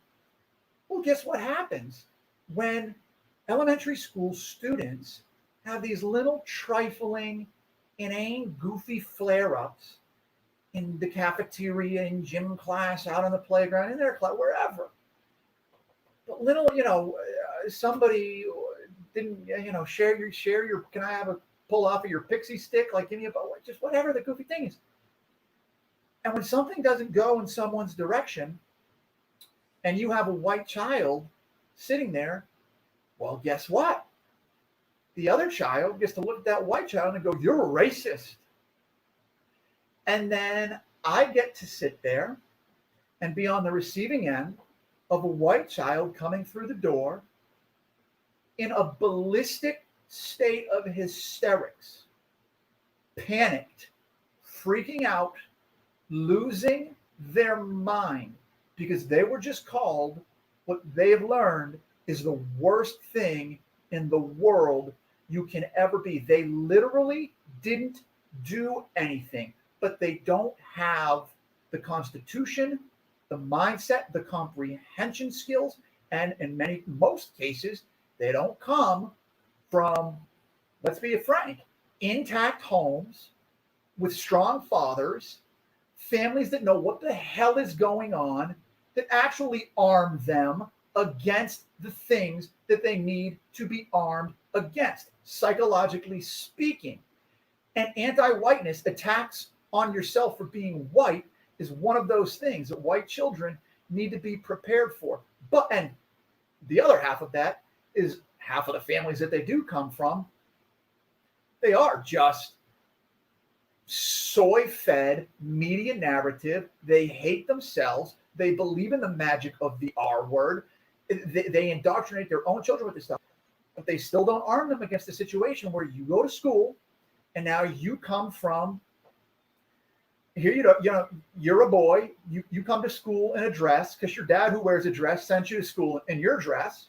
well, guess what happens when elementary school students have these little trifling, inane, goofy flare-ups in the cafeteria, in gym class, out on the playground, in their class, wherever. But little, somebody didn't, share your, can I have a pull off of your pixie stick, like any of, just whatever the goofy thing is. And when something doesn't go in someone's direction and you have a white child sitting there, well, guess what? The other child gets to look at that white child and go, you're a racist. And then I get to sit there and be on the receiving end of a white child coming through the door in a ballistic state of hysterics, panicked, freaking out, losing their mind because they were just called what they have learned is the worst thing in the world you can ever be. They literally didn't do anything, but they don't have the constitution, the mindset, the comprehension skills, and in most cases, they don't come from, let's be frank, intact homes with strong fathers, families that know what the hell is going on, that actually arm them against the things that they need to be armed against, psychologically speaking. And anti-whiteness, attacks on yourself for being white, is one of those things that white children need to be prepared for. And the other half of that is half of the families that they do come from, they are just soy-fed media narrative. They hate themselves. They believe in the magic of the R word. They indoctrinate their own children with this stuff, but they still don't arm them against the situation where you go to school and now you come from here. You're a boy. You come to school in a dress because your dad, who wears a dress, sent you to school in your dress,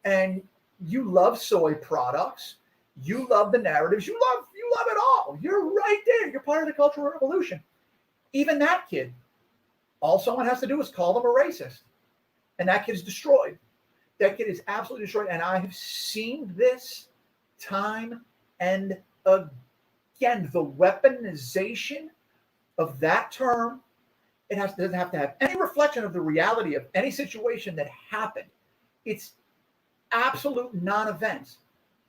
and you love soy products. You love the narratives. You love it all. You're right there. You're part of the Cultural Revolution. Even that kid, all someone has to do is call them a racist, and that kid is destroyed. That kid is absolutely destroyed. And I have seen this time and again. The weaponization of that term, doesn't have to have any reflection of the reality of any situation that happened. It's absolute non-events.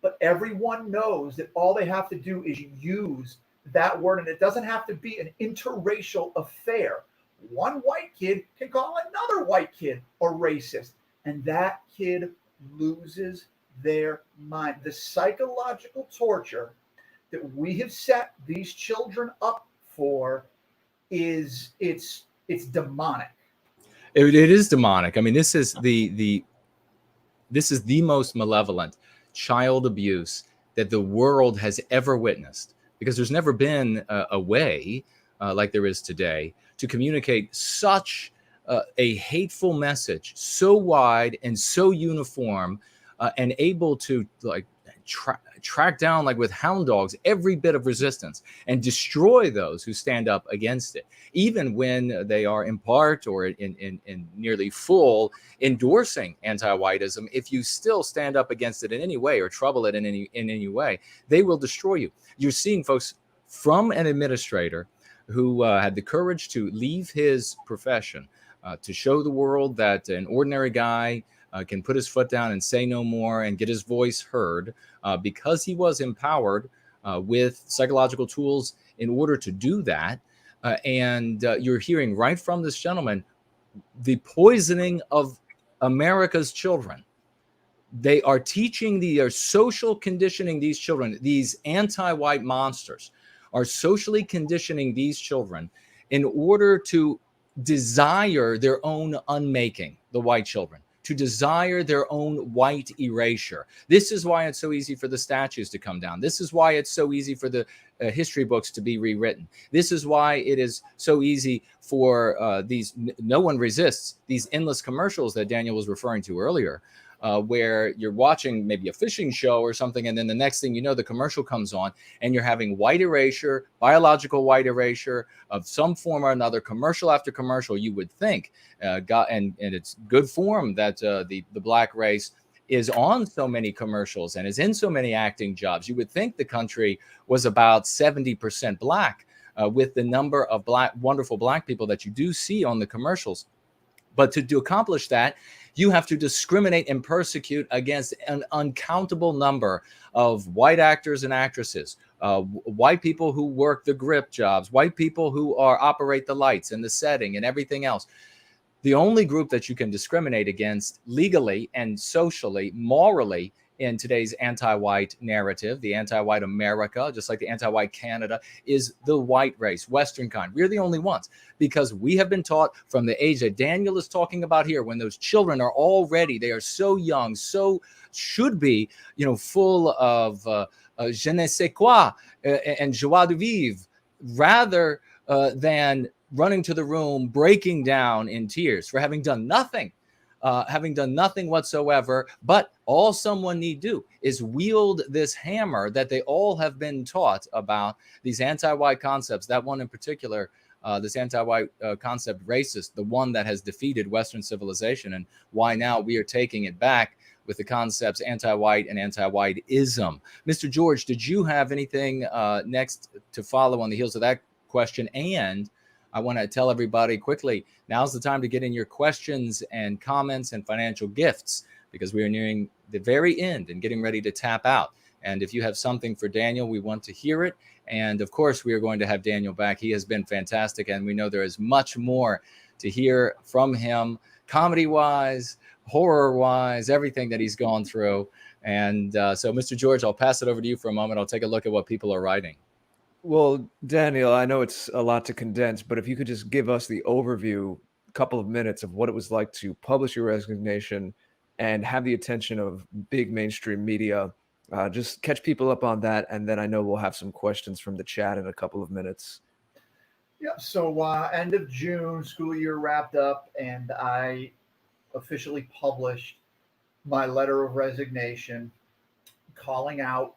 But everyone knows that all they have to do is use that word, and it doesn't have to be an interracial affair. One white kid can call another white kid a racist, and that kid loses their mind. The psychological torture that we have set these children up for is it's demonic. It is demonic. I mean, this is the most malevolent child abuse that the world has ever witnessed, because there's never been a way like there is today to communicate such a hateful message so wide and so uniform, and able to like track down, like with hound dogs, every bit of resistance and destroy those who stand up against it, even when they are in part or in nearly full endorsing anti-whiteism. If you still stand up against it in any way or trouble it in any way, they will destroy you. You're seeing, folks, from an administrator who had the courage to leave his profession to show the world that an ordinary guy can put his foot down and say no more and get his voice heard, because he was empowered with psychological tools in order to do that. And you're hearing right from this gentleman the poisoning of America's children. They are teaching social conditioning these children. These anti-white monsters are socially conditioning these children in order to desire their own unmaking, the white children, to desire their own white erasure. This is why it's so easy for the statues to come down. This is why it's so easy for the history books to be rewritten. This is why it is so easy for no one resists these endless commercials that Daniel was referring to earlier, where you're watching maybe a fishing show or something, and then the next thing you know, the commercial comes on, and you're having white erasure, biological white erasure of some form or another, commercial after commercial. You would think, and it's good form that the black race is on so many commercials and is in so many acting jobs. You would think the country was about 70% black, with the number of wonderful black people that you do see on the commercials. But to accomplish that, you have to discriminate and persecute against an uncountable number of white actors and actresses, white people who work the grip jobs, white people who operate the lights and the setting and everything else. The only group that you can discriminate against legally and socially, morally, in today's anti-white narrative, the anti-white America, just like the anti-white Canada, is the white race, Western kind. We're the only ones, because we have been taught from the age that Daniel is talking about here, when those children are already, they are so young, so should be, full of je ne sais quoi and joie de vivre, rather than running to the room, breaking down in tears for having done nothing whatsoever. But all someone need do is wield this hammer that they all have been taught about, these anti-white concepts. That one in particular, this anti-white concept, racist, the one that has defeated Western civilization, and why now we are taking it back with the concepts anti-white and anti-whiteism. Mr. George, did you have anything next to follow on the heels of that question? And I want to tell everybody quickly, now's the time to get in your questions and comments and financial gifts, because we are nearing the very end and getting ready to tap out. And if you have something for Daniel, we want to hear it. And of course, we are going to have Daniel back. He has been fantastic, and we know there is much more to hear from him, comedy-wise, horror-wise, everything that he's gone through. And so, Mr. George, I'll pass it over to you for a moment. I'll take a look at what people are writing. Well, Daniel, I know it's a lot to condense, but if you could just give us the overview, a couple of minutes of what it was like to publish your resignation and have the attention of big mainstream media, just catch people up on that. And then I know we'll have some questions from the chat in a couple of minutes. Yeah. So end of June, school year wrapped up, and I officially published my letter of resignation, calling out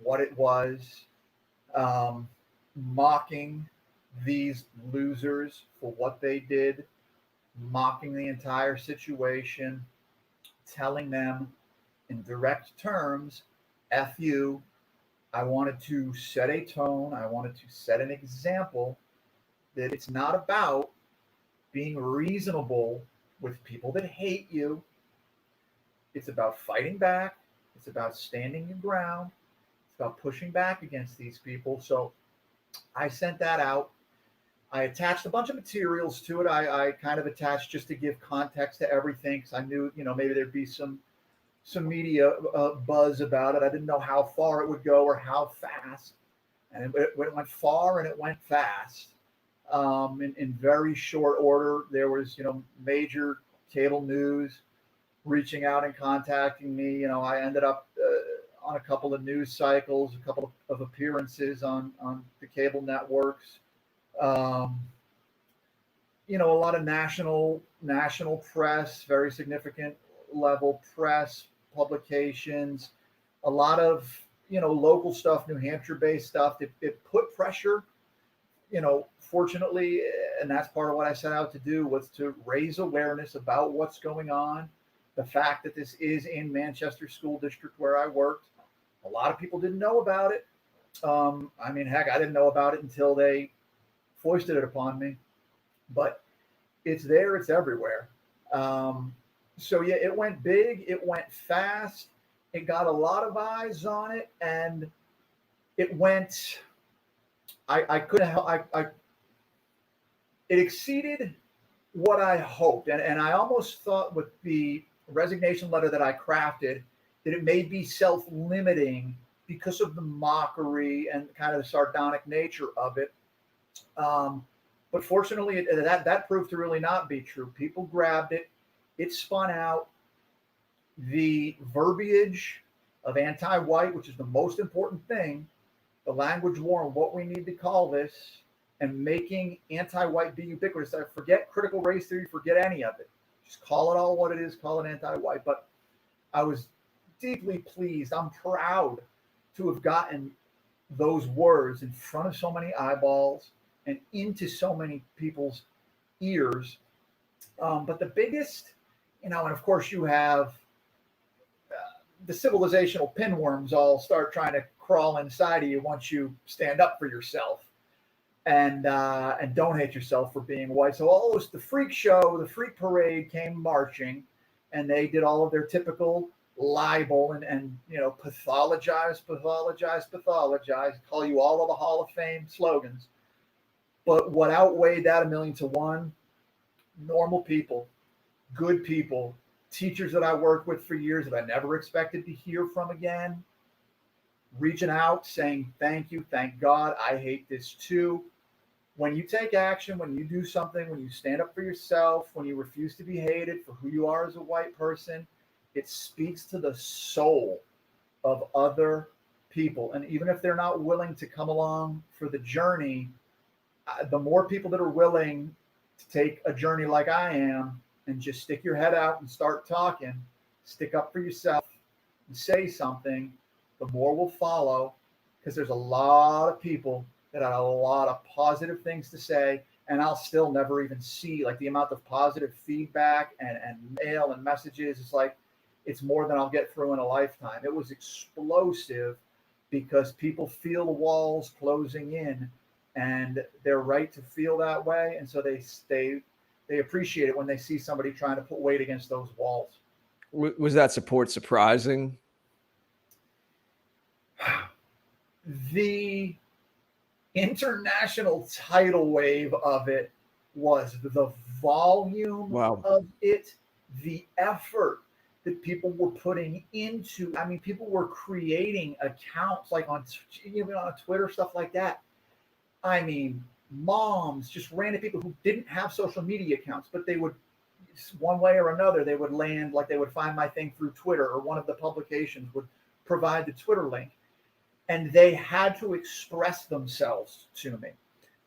what it was, mocking these losers for what they did, mocking the entire situation, telling them in direct terms, F you. I wanted to set a tone. I wanted to set an example that it's not about being reasonable with people that hate you. It's about fighting back. It's about standing your ground. About pushing back against these people. So I sent that out. I attached a bunch of materials to it. I kind of attached just to give context to everything, because I knew, maybe there'd be some media buzz about it. I didn't know how far it would go or how fast, and it went far and it went fast. In very short order, there was, major cable news reaching out and contacting me. I ended up on a couple of news cycles, a couple of appearances on the cable networks. A lot of national press, very significant level press publications, a lot of local stuff, New Hampshire based stuff. It put pressure, fortunately, and that's part of what I set out to do, was to raise awareness about what's going on. The fact that this is in Manchester School District where I worked, a lot of people didn't know about it. Heck, I didn't know about it until they foisted it upon me. But it's there, it's everywhere. So yeah, it went big, it went fast, it got a lot of eyes on it, and it went. I couldn't help. It exceeded what I hoped, and I almost thought with the resignation letter that I crafted that it may be self-limiting because of the mockery and kind of the sardonic nature of it. But fortunately, that proved to really not be true. People grabbed it. It spun out. The verbiage of anti-white, which is the most important thing, the language war and what we need to call this, and making anti-white be ubiquitous. I forget critical race theory, forget any of it. Just call it all what it is, call it anti-white. But I was deeply pleased. I'm proud to have gotten those words in front of so many eyeballs and into so many people's ears. But the biggest, and of course you have the civilizational pinworms all start trying to crawl inside of you once you stand up for yourself and don't hate yourself for being white. So all those, the freak show, the freak parade came marching, and they did all of their typical libel and pathologize, call you all of the Hall of Fame slogans. But what outweighed that 1,000,000 to 1, normal people, good people, teachers that I worked with for years that I never expected to hear from again, reaching out, saying, thank you, thank God, I hate this too. When you take action, when you do something, when you stand up for yourself, when you refuse to be hated for who you are as a white person, it speaks to the soul of other people. And even if they're not willing to come along for the journey, the more people that are willing to take a journey like I am and just stick your head out and start talking, stick up for yourself and say something, the more will follow, because there's a lot of people that have a lot of positive things to say, and I'll still never even see like the amount of positive feedback and mail and messages. It's like, it's more than I'll get through in a lifetime. It was explosive because people feel the walls closing in, and they're right to feel that way. And so they appreciate it when they see somebody trying to put weight against those walls. Was that support surprising? The international tidal wave of it was the volume of it, the effort that people were putting into. I mean, people were creating accounts like on Twitter, stuff like that. I mean, moms, just random people who didn't have social media accounts, but they would, one way or another, they would land, like they would find my thing through Twitter, or one of the publications would provide the Twitter link, and they had to express themselves to me.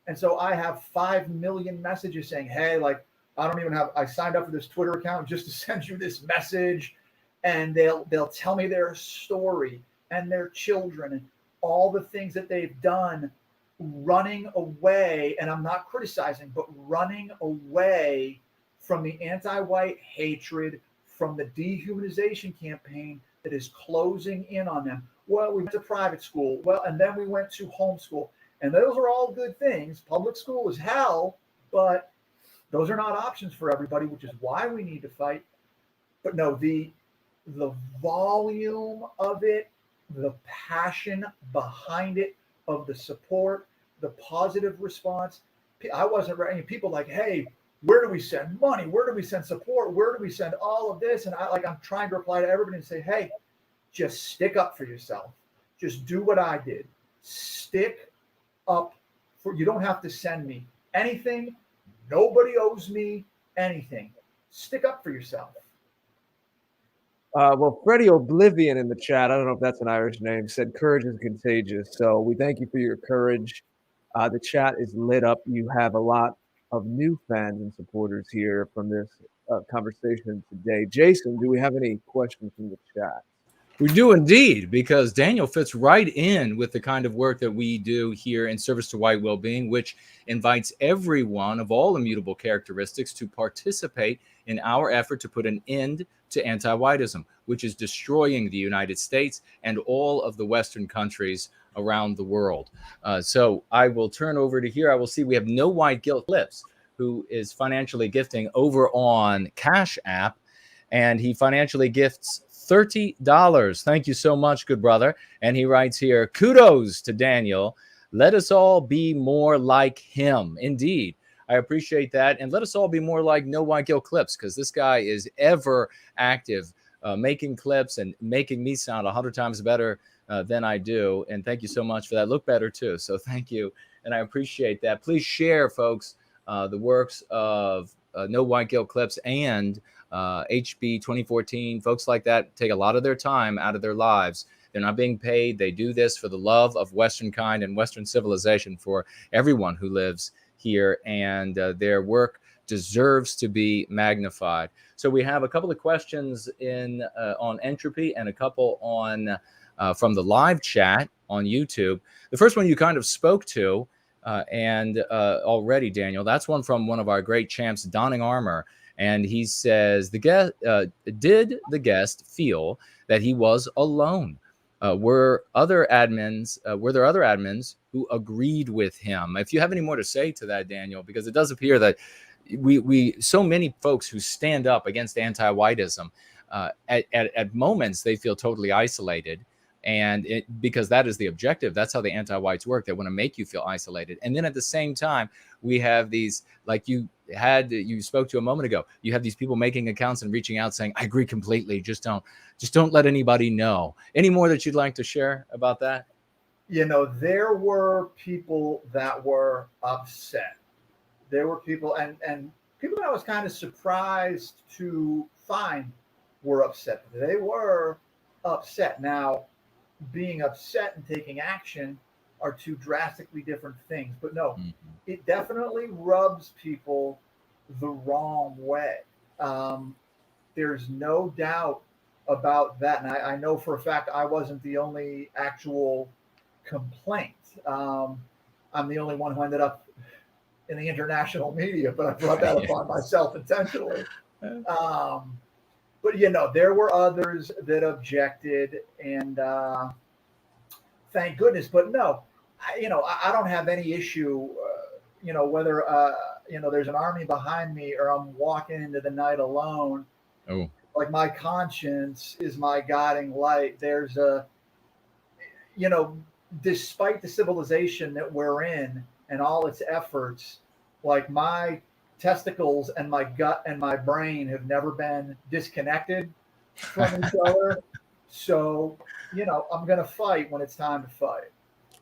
And so I have 5 million messages saying, hey, like, I signed up for this Twitter account just to send you this message. And they'll tell me their story and their children and all the things that they've done, running away. And I'm not criticizing, but running away from the anti-white hatred, from the dehumanization campaign that is closing in on them. Well, we went to private school. Well, and then we went to homeschool. And those are all good things. Public school is hell, but those are not options for everybody, which is why we need to fight. But no, the volume of it, the passion behind it, of the support, the positive response. I wasn't ready. People like, hey, where do we send money? Where do we send support? Where do we send all of this? And I'm trying to reply to everybody and say, hey, just stick up for yourself. Just do what I did. Stick up for, you don't have to send me anything. Nobody owes me anything. Stick up for yourself. Well, Freddie Oblivion in the chat, I don't know if that's an Irish name, said courage is contagious. So we thank you for your courage. The chat is lit up. You have a lot of new fans and supporters here from this conversation today. Jason, do we have any questions from the chat? We do indeed, because Daniel fits right in with the kind of work that we do here in Service to White Wellbeing, which invites everyone of all immutable characteristics to participate in our effort to put an end to anti-whiteism, which is destroying the United States and all of the Western countries around the world. So I will turn over to here. I will see we have No White Guilt Clips, who is financially gifting over on Cash App, and he financially gifts $30. Thank you so much, good brother. And he writes here, kudos to Daniel. Let us all be more like him. Indeed, I appreciate that. And let us all be more like No White Guilt Clips, because this guy is ever active, making clips and making me sound 100 times better than I do. And thank you so much for that. Look better too. So thank you. And I appreciate that. Please share, folks, the works of No White Guilt Clips and HB 2014. Folks like that take a lot of their time out of their lives. They're not being paid. They do this for the love of Western kind and Western civilization for everyone who lives here. And their work deserves to be magnified. So we have a couple of questions in on Entropy and a couple on from the live chat on YouTube. The first one you kind of spoke to already, Daniel. That's one from one of our great champs, Donning Armor. And he says, did the guest feel that he was alone? Were there other admins who agreed with him? If you have any more to say to that, Daniel, because it does appear that we so many folks who stand up against anti-whiteism, at moments they feel totally isolated. And because that is the objective, that's how the anti-whites work. They want to make you feel isolated. And then at the same time, we have these, like you spoke to a moment ago, you have these people making accounts and reaching out saying, I agree completely. Just don't let anybody know. Any more that you'd like to share about that? You know, there were people that were upset. There were people and people that I was kind of surprised to find were upset. They were upset. Now, being upset and taking action are two drastically different things. But no, it definitely rubs people the wrong way. There's no doubt about that. And I know for a fact I wasn't the only actual complaint. I'm the only one who ended up in the international media, but I brought that upon myself intentionally. But, you know, there were others that objected, and thank goodness. But no, I don't have any issue, whether, there's an army behind me or I'm walking into the night alone. Oh, like my conscience is my guiding light. There's despite the civilization that we're in and all its efforts, like my testicles and my gut and my brain have never been disconnected from each other. So, I'm going to fight when it's time to fight.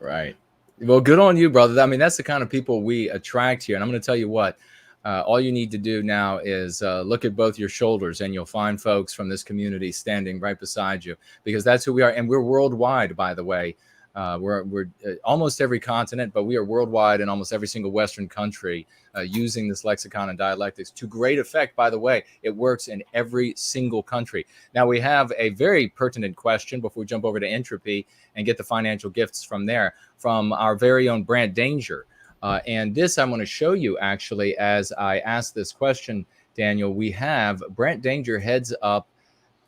right. Well, good on you, brother. I mean, that's the kind of people we attract here. And I'm going to tell you what, all you need to do now is look at both your shoulders and you'll find folks from this community standing right beside you, because that's who we are. And we're worldwide, by the way. We're almost every continent, but we are worldwide in almost every single Western country using this lexicon and dialectics to great effect. By the way, it works in every single country. Now, we have a very pertinent question before we jump over to Entropy and get the financial gifts from there from our very own Brant Danger. And this I'm going to show you actually as I ask this question, Daniel. We have Brant Danger heads up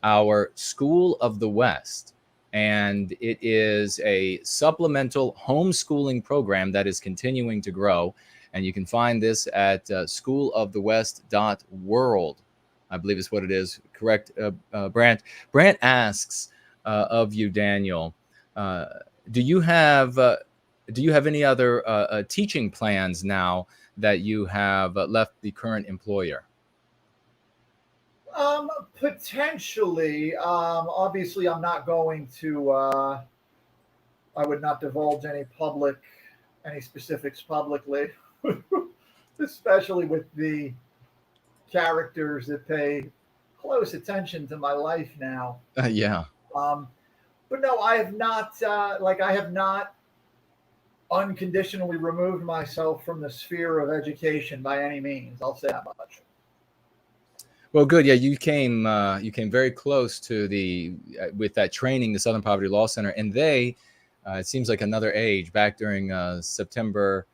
our School of the West. And it is a supplemental homeschooling program that is continuing to grow. And you can find this at schoolofthewest.world, I believe is what it is. Correct, Brant? Brant asks of you, Daniel, do you have any other teaching plans now that you have left the current employer? Potentially. Obviously, I'm not going to. I would not divulge any specifics publicly, especially with the characters that pay close attention to my life now. Yeah. But no, I have not. I have not unconditionally removed myself from the sphere of education by any means. I'll say that much. Well, good. Yeah, you came very close to with that training, the Southern Poverty Law Center, and they, it seems like another age back during September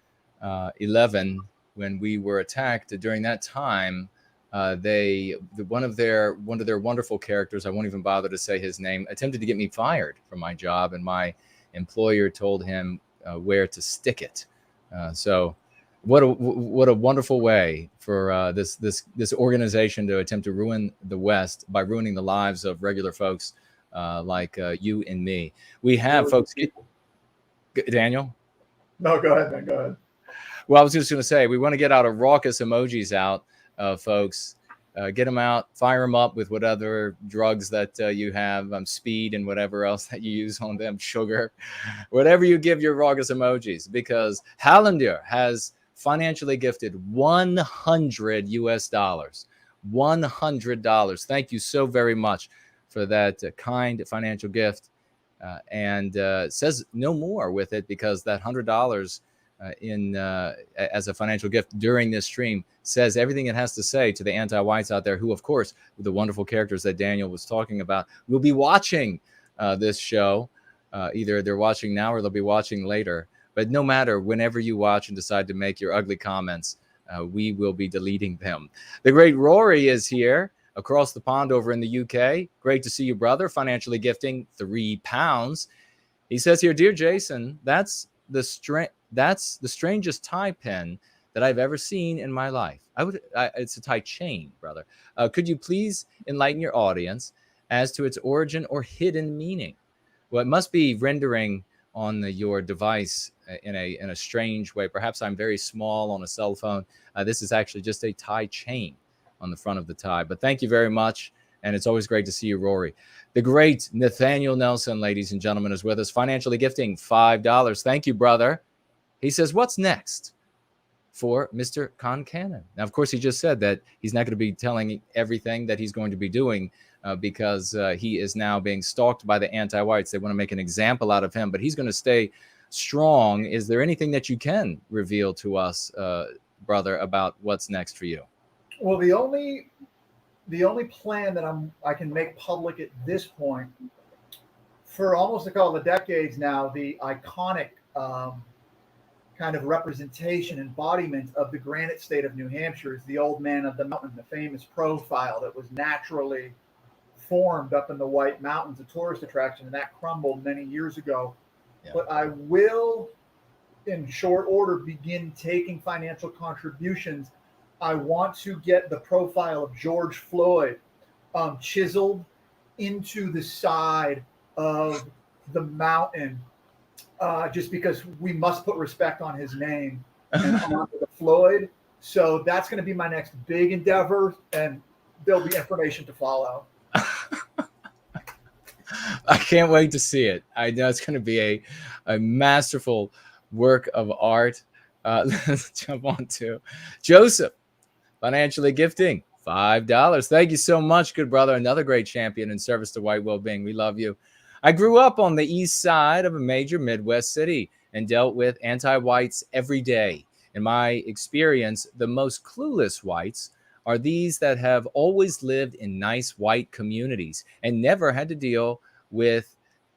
11 when we were attacked. During that time, one of their wonderful characters, I won't even bother to say his name, attempted to get me fired from my job, and my employer told him where to stick it. So. What a wonderful way for this organization to attempt to ruin the West by ruining the lives of regular folks like you and me. We have folks. Daniel? No, go ahead, man. Go ahead. Well, I was just going to say we want to get out a raucous emojis out, folks. Get them out, fire them up with whatever drugs that you have, speed and whatever else that you use on them, sugar, whatever you give your raucous emojis, because Hallander has financially gifted $100 US. $100. Thank you so very much for that kind financial gift. And says no more with it, because that $100 as a financial gift during this stream says everything it has to say to the anti-whites out there, who, of course, with the wonderful characters that Daniel was talking about, will be watching this show. Either they're watching now or they'll be watching later. But no matter, whenever you watch and decide to make your ugly comments, we will be deleting them. The great Rory is here across the pond over in the UK. Great to see you, brother. Financially gifting £3. He says here, dear Jason, that's the strangest tie pin that I've ever seen in my life. It's a tie chain, brother. Could you please enlighten your audience as to its origin or hidden meaning? Well, it must be rendering on your device in a strange way. Perhaps I'm very small on a cell phone. This is actually just a tie chain on the front of the tie. But thank you very much, and it's always great to see you, Rory. The great Nathaniel Nelson, ladies and gentlemen, is with us, financially gifting $5. Thank you, brother. He says, what's next for Mr. Concannon? Now, of course, he just said that he's not going to be telling everything that he's going to be doing because he is now being stalked by the anti-whites. They want to make an example out of him, but he's going to stay strong. Is there anything that you can reveal to us, brother, about what's next for you? Well, the only plan that I can make public at this point, for almost a couple of decades now, the iconic kind of representation, embodiment of the granite state of New Hampshire is the Old Man of the Mountain, the famous profile that was naturally formed up in the White Mountains, a tourist attraction, and that crumbled many years ago. Yeah. But I will, in short order, begin taking financial contributions. I want to get the profile of George Floyd chiseled into the side of the mountain, just because we must put respect on his name and honor the Floyd. So that's going to be my next big endeavor, and there'll be information to follow. I can't wait to see it. I know it's going to be a masterful work of art. Let's jump on to Joseph, financially gifting $5. Thank you so much, good brother. Another great champion in service to White Wellbeing. We love you. I grew up on the east side of a major Midwest city and dealt with anti-whites every day. In my experience, the most clueless whites are these that have always lived in nice white communities and never had to deal with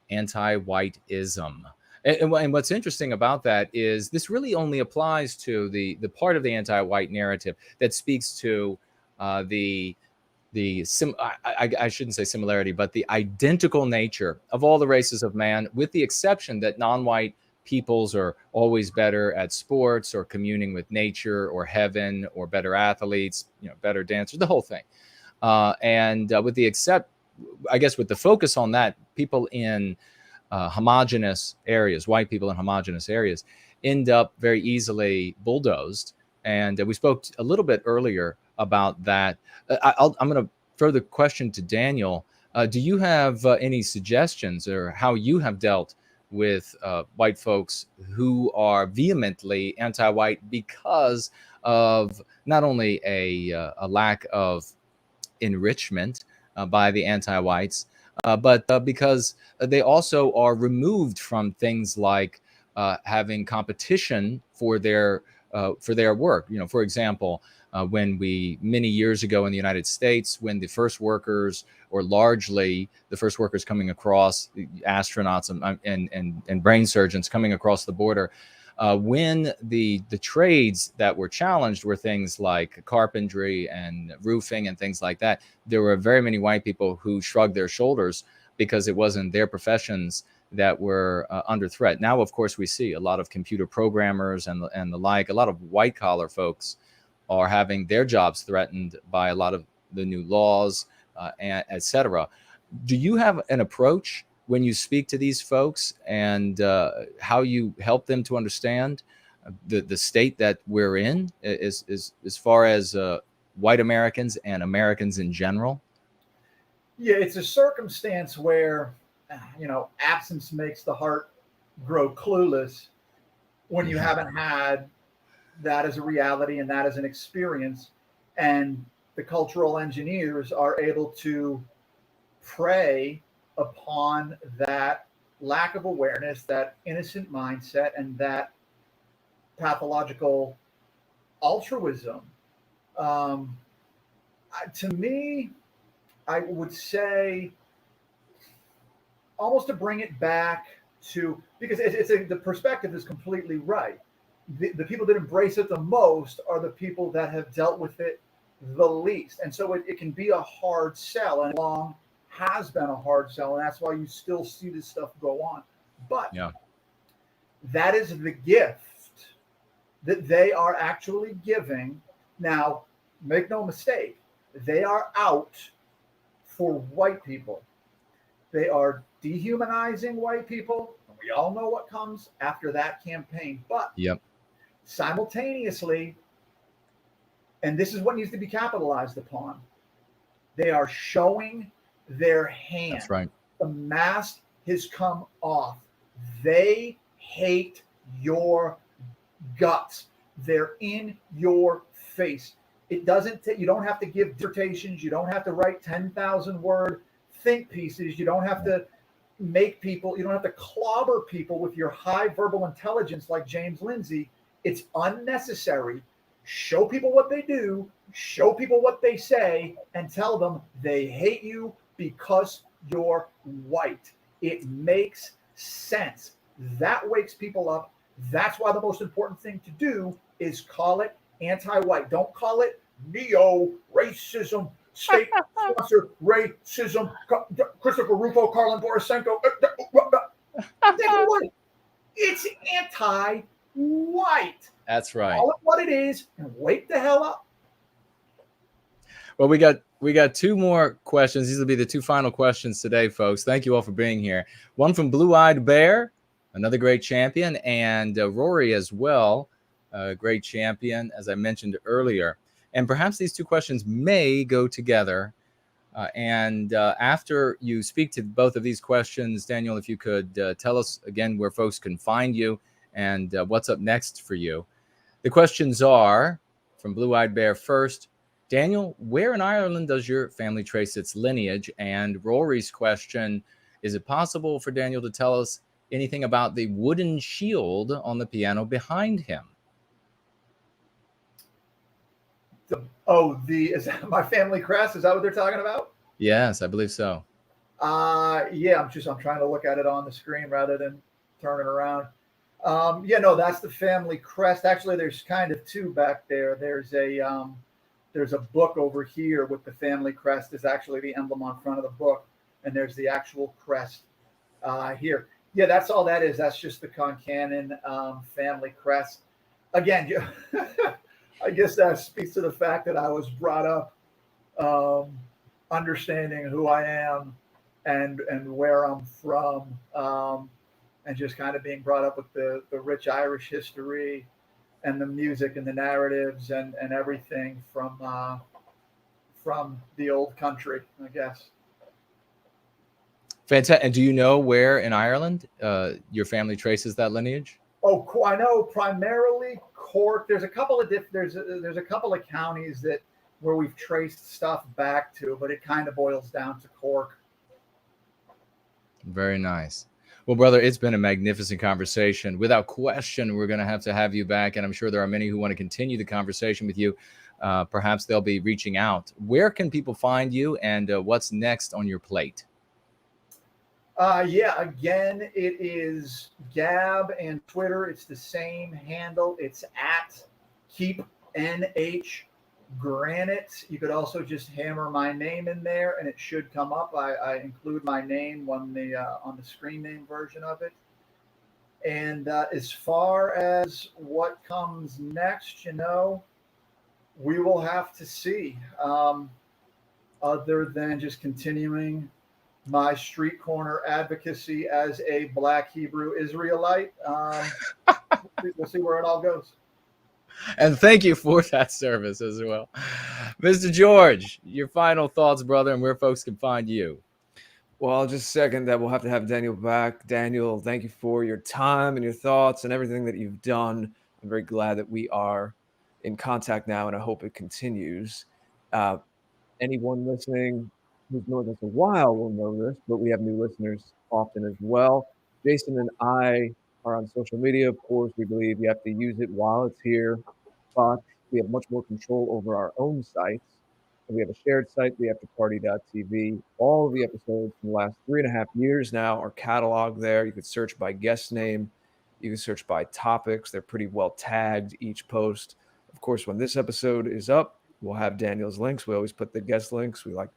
anti-whiteism. And what's interesting about that is this really only applies to the part of the anti-white narrative that speaks to I shouldn't say similarity, but the identical nature of all the races of man, with the exception that non-white peoples are always better at sports or communing with nature or heaven or better athletes, better dancers, the whole thing. With the focus on that, people in homogenous areas, white people in homogenous areas, end up very easily bulldozed And we spoke a little bit earlier about that. I'm going to throw the question to Daniel. Do you have any suggestions or how you have dealt with white folks who are vehemently anti-white because of not only a lack of enrichment by the anti-whites, but because they also are removed from things like having competition for their work. You know, for example, when many years ago in the United States, when the first workers, or largely the first workers coming across, astronauts and brain surgeons coming across the border, when the trades that were challenged were things like carpentry and roofing and things like that, there were very many white people who shrugged their shoulders because it wasn't their professions that were under threat. Now, of course, we see a lot of computer programmers and the like. A lot of white collar folks are having their jobs threatened by a lot of the new laws, et cetera. Do you have an approach when you speak to these folks, and how you help them to understand the state that we're in as far as white Americans and Americans in general? Yeah, it's a circumstance where, absence makes the heart grow clueless when you haven't had that as a reality and that as an experience. And the cultural engineers are able to prey upon that lack of awareness, that innocent mindset, and that pathological altruism. To me, I would say almost to bring it back to, because the perspective is completely right. The people that embrace it the most are the people that have dealt with it the least. And so it can be a hard sell, and long has been a hard sell. And that's why you still see this stuff go on. But that is the gift that they are actually giving. Now, make no mistake, they are out for white people. They are dehumanizing white people. We all know what comes after that campaign. But simultaneously, and this is what needs to be capitalized upon, they are showing their hand. That's right. The mask has come off. They hate your guts. They're in your face. It doesn't you don't have to give dissertations. You don't have to write 10,000 word think pieces. You don't have to make people, you don't have to clobber people with your high verbal intelligence like James Lindsay. It's unnecessary. Show people what they do, show people what they say, and tell them they hate you because you're white. It makes sense. That wakes people up. That's why the most important thing to do is call it anti-white. Don't call it neo-racism, state-sponsored racism, Christopher Rufo, Carlin Borisenko. It's anti-white. That's right. Call it what it is and wake the hell up. Well, we got two more questions. These will be the two final questions today, folks. Thank you all for being here. One from Blue-Eyed Bear, another great champion, and Rory as well, a great champion, as I mentioned earlier. And perhaps these two questions may go together. And after you speak to both of these questions, Daniel, if you could tell us again where folks can find you and what's up next for you. The questions are from Blue-Eyed Bear first. Daniel, where in Ireland does your family trace its lineage? And Rory's question, is it possible for Daniel to tell us anything about the wooden shield on the piano behind him? Is that my family crest? Is that what they're talking about? Yes, I believe so. Yeah, I'm trying to look at it on the screen rather than turn it around. That's the family crest. Actually, there's kind of two back there. There's a book over here with the family crest is actually the emblem on front of the book, and there's the actual crest here. Yeah, that's all that is. That's just the Concannon family crest. Again, I guess that speaks to the fact that I was brought up understanding who I am and where I'm from, and just kind of being brought up with the rich Irish history and the music and the narratives and everything from the old country, I guess. Fantastic. And do you know where in Ireland your family traces that lineage? Oh, I know primarily Cork. There's a couple of there's a couple of counties that where we've traced stuff back to, but it kind of boils down to Cork. Very nice. Well, brother, it's been a magnificent conversation. Without question, we're going to have you back, and I'm sure there are many who want to continue the conversation with you. Perhaps they'll be reaching out. Where can people find you, and what's next on your plate? Yeah, again, it is Gab and Twitter. It's the same handle. It's at Keep NH Granite. You could also just hammer my name in there and it should come up. I include my name on the screen name version of it. And as far as what comes next, we will have to see. Other than just continuing my street corner advocacy as a Black Hebrew Israelite, we'll see where it all goes. And thank you for that service as well. Mr. George, your final thoughts, brother, and where folks can find you. Well, I'll just second that we'll have to have Daniel back. Daniel, thank you for your time and your thoughts and everything that you've done. I'm very glad that we are in contact now, and I hope it continues. Anyone listening who's known us a while will know this, but we have new listeners often as well. Jason and I are on social media. Of course, we believe you have to use it while it's here, but we have much more control over our own sites. We have a shared site, theafterparty.tv. All of the episodes from the last 3.5 years now are cataloged there. You could search by guest name. You can search by topics. They're pretty well tagged, each post. Of course, when this episode is up, we'll have Daniel's links. We always put the guest links. We like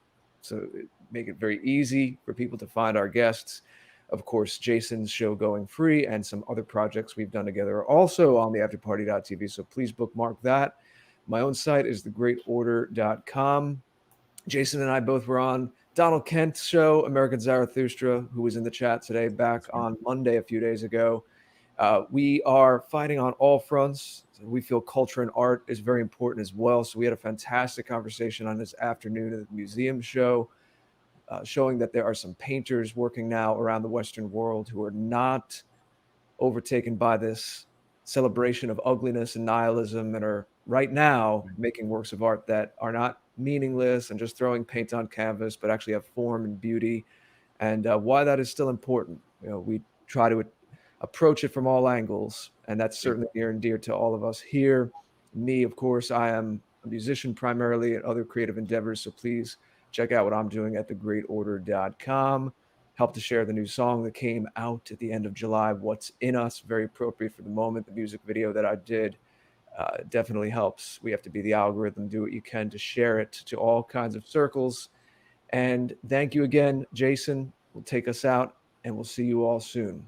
to make it very easy for people to find our guests. Of course, Jason's show Going Free and some other projects we've done together are also on the afterparty.tv, so please bookmark that. My own site is thegreatorder.com. Jason and I both were on Donald Kent's show, American Zarathustra, who was in the chat today, back on Monday a few days ago. We are fighting on all fronts. We feel culture and art is very important as well. So we had a fantastic conversation on this afternoon at the museum show, showing that there are some painters working now around the Western world who are not overtaken by this celebration of ugliness and nihilism and are right now making works of art that are not meaningless and just throwing paint on canvas, but actually have form and beauty, and why that is still important. We try to approach it from all angles, and that's certainly near and dear to all of us here. Me, of course, I am a musician primarily and other creative endeavors, so please check out what I'm doing at thegreatorder.com. Help to share the new song that came out at the end of July, What's in Us, very appropriate for the moment. The music video that I did definitely helps. We have to be the algorithm. Do what you can to share it to all kinds of circles. And thank you again, Jason. Will take us out, and we'll see you all soon.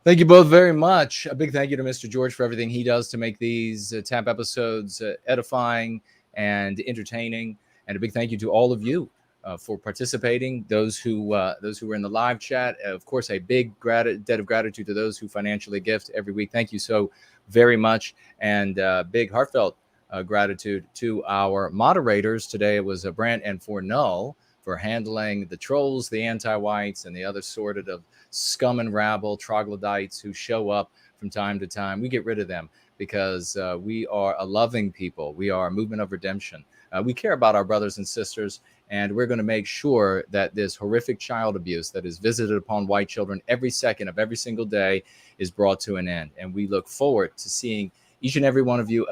Thank you both very much. A big thank you to Mr. George for everything he does to make these TAP episodes edifying and entertaining. And a big thank you to all of you for participating. Those who were in the live chat. Of course, a big debt of gratitude to those who financially gift every week. Thank you so very much. And big heartfelt gratitude to our moderators. Today it was Brant and Fornull for handling the trolls, the anti-whites, and the other sorted of scum and rabble, troglodytes who show up from time to time. We get rid of them because we are a loving people. We are a movement of redemption. We care about our brothers and sisters, and we're going to make sure that this horrific child abuse that is visited upon white children every second of every single day is brought to an end. And we look forward to seeing each and every one of you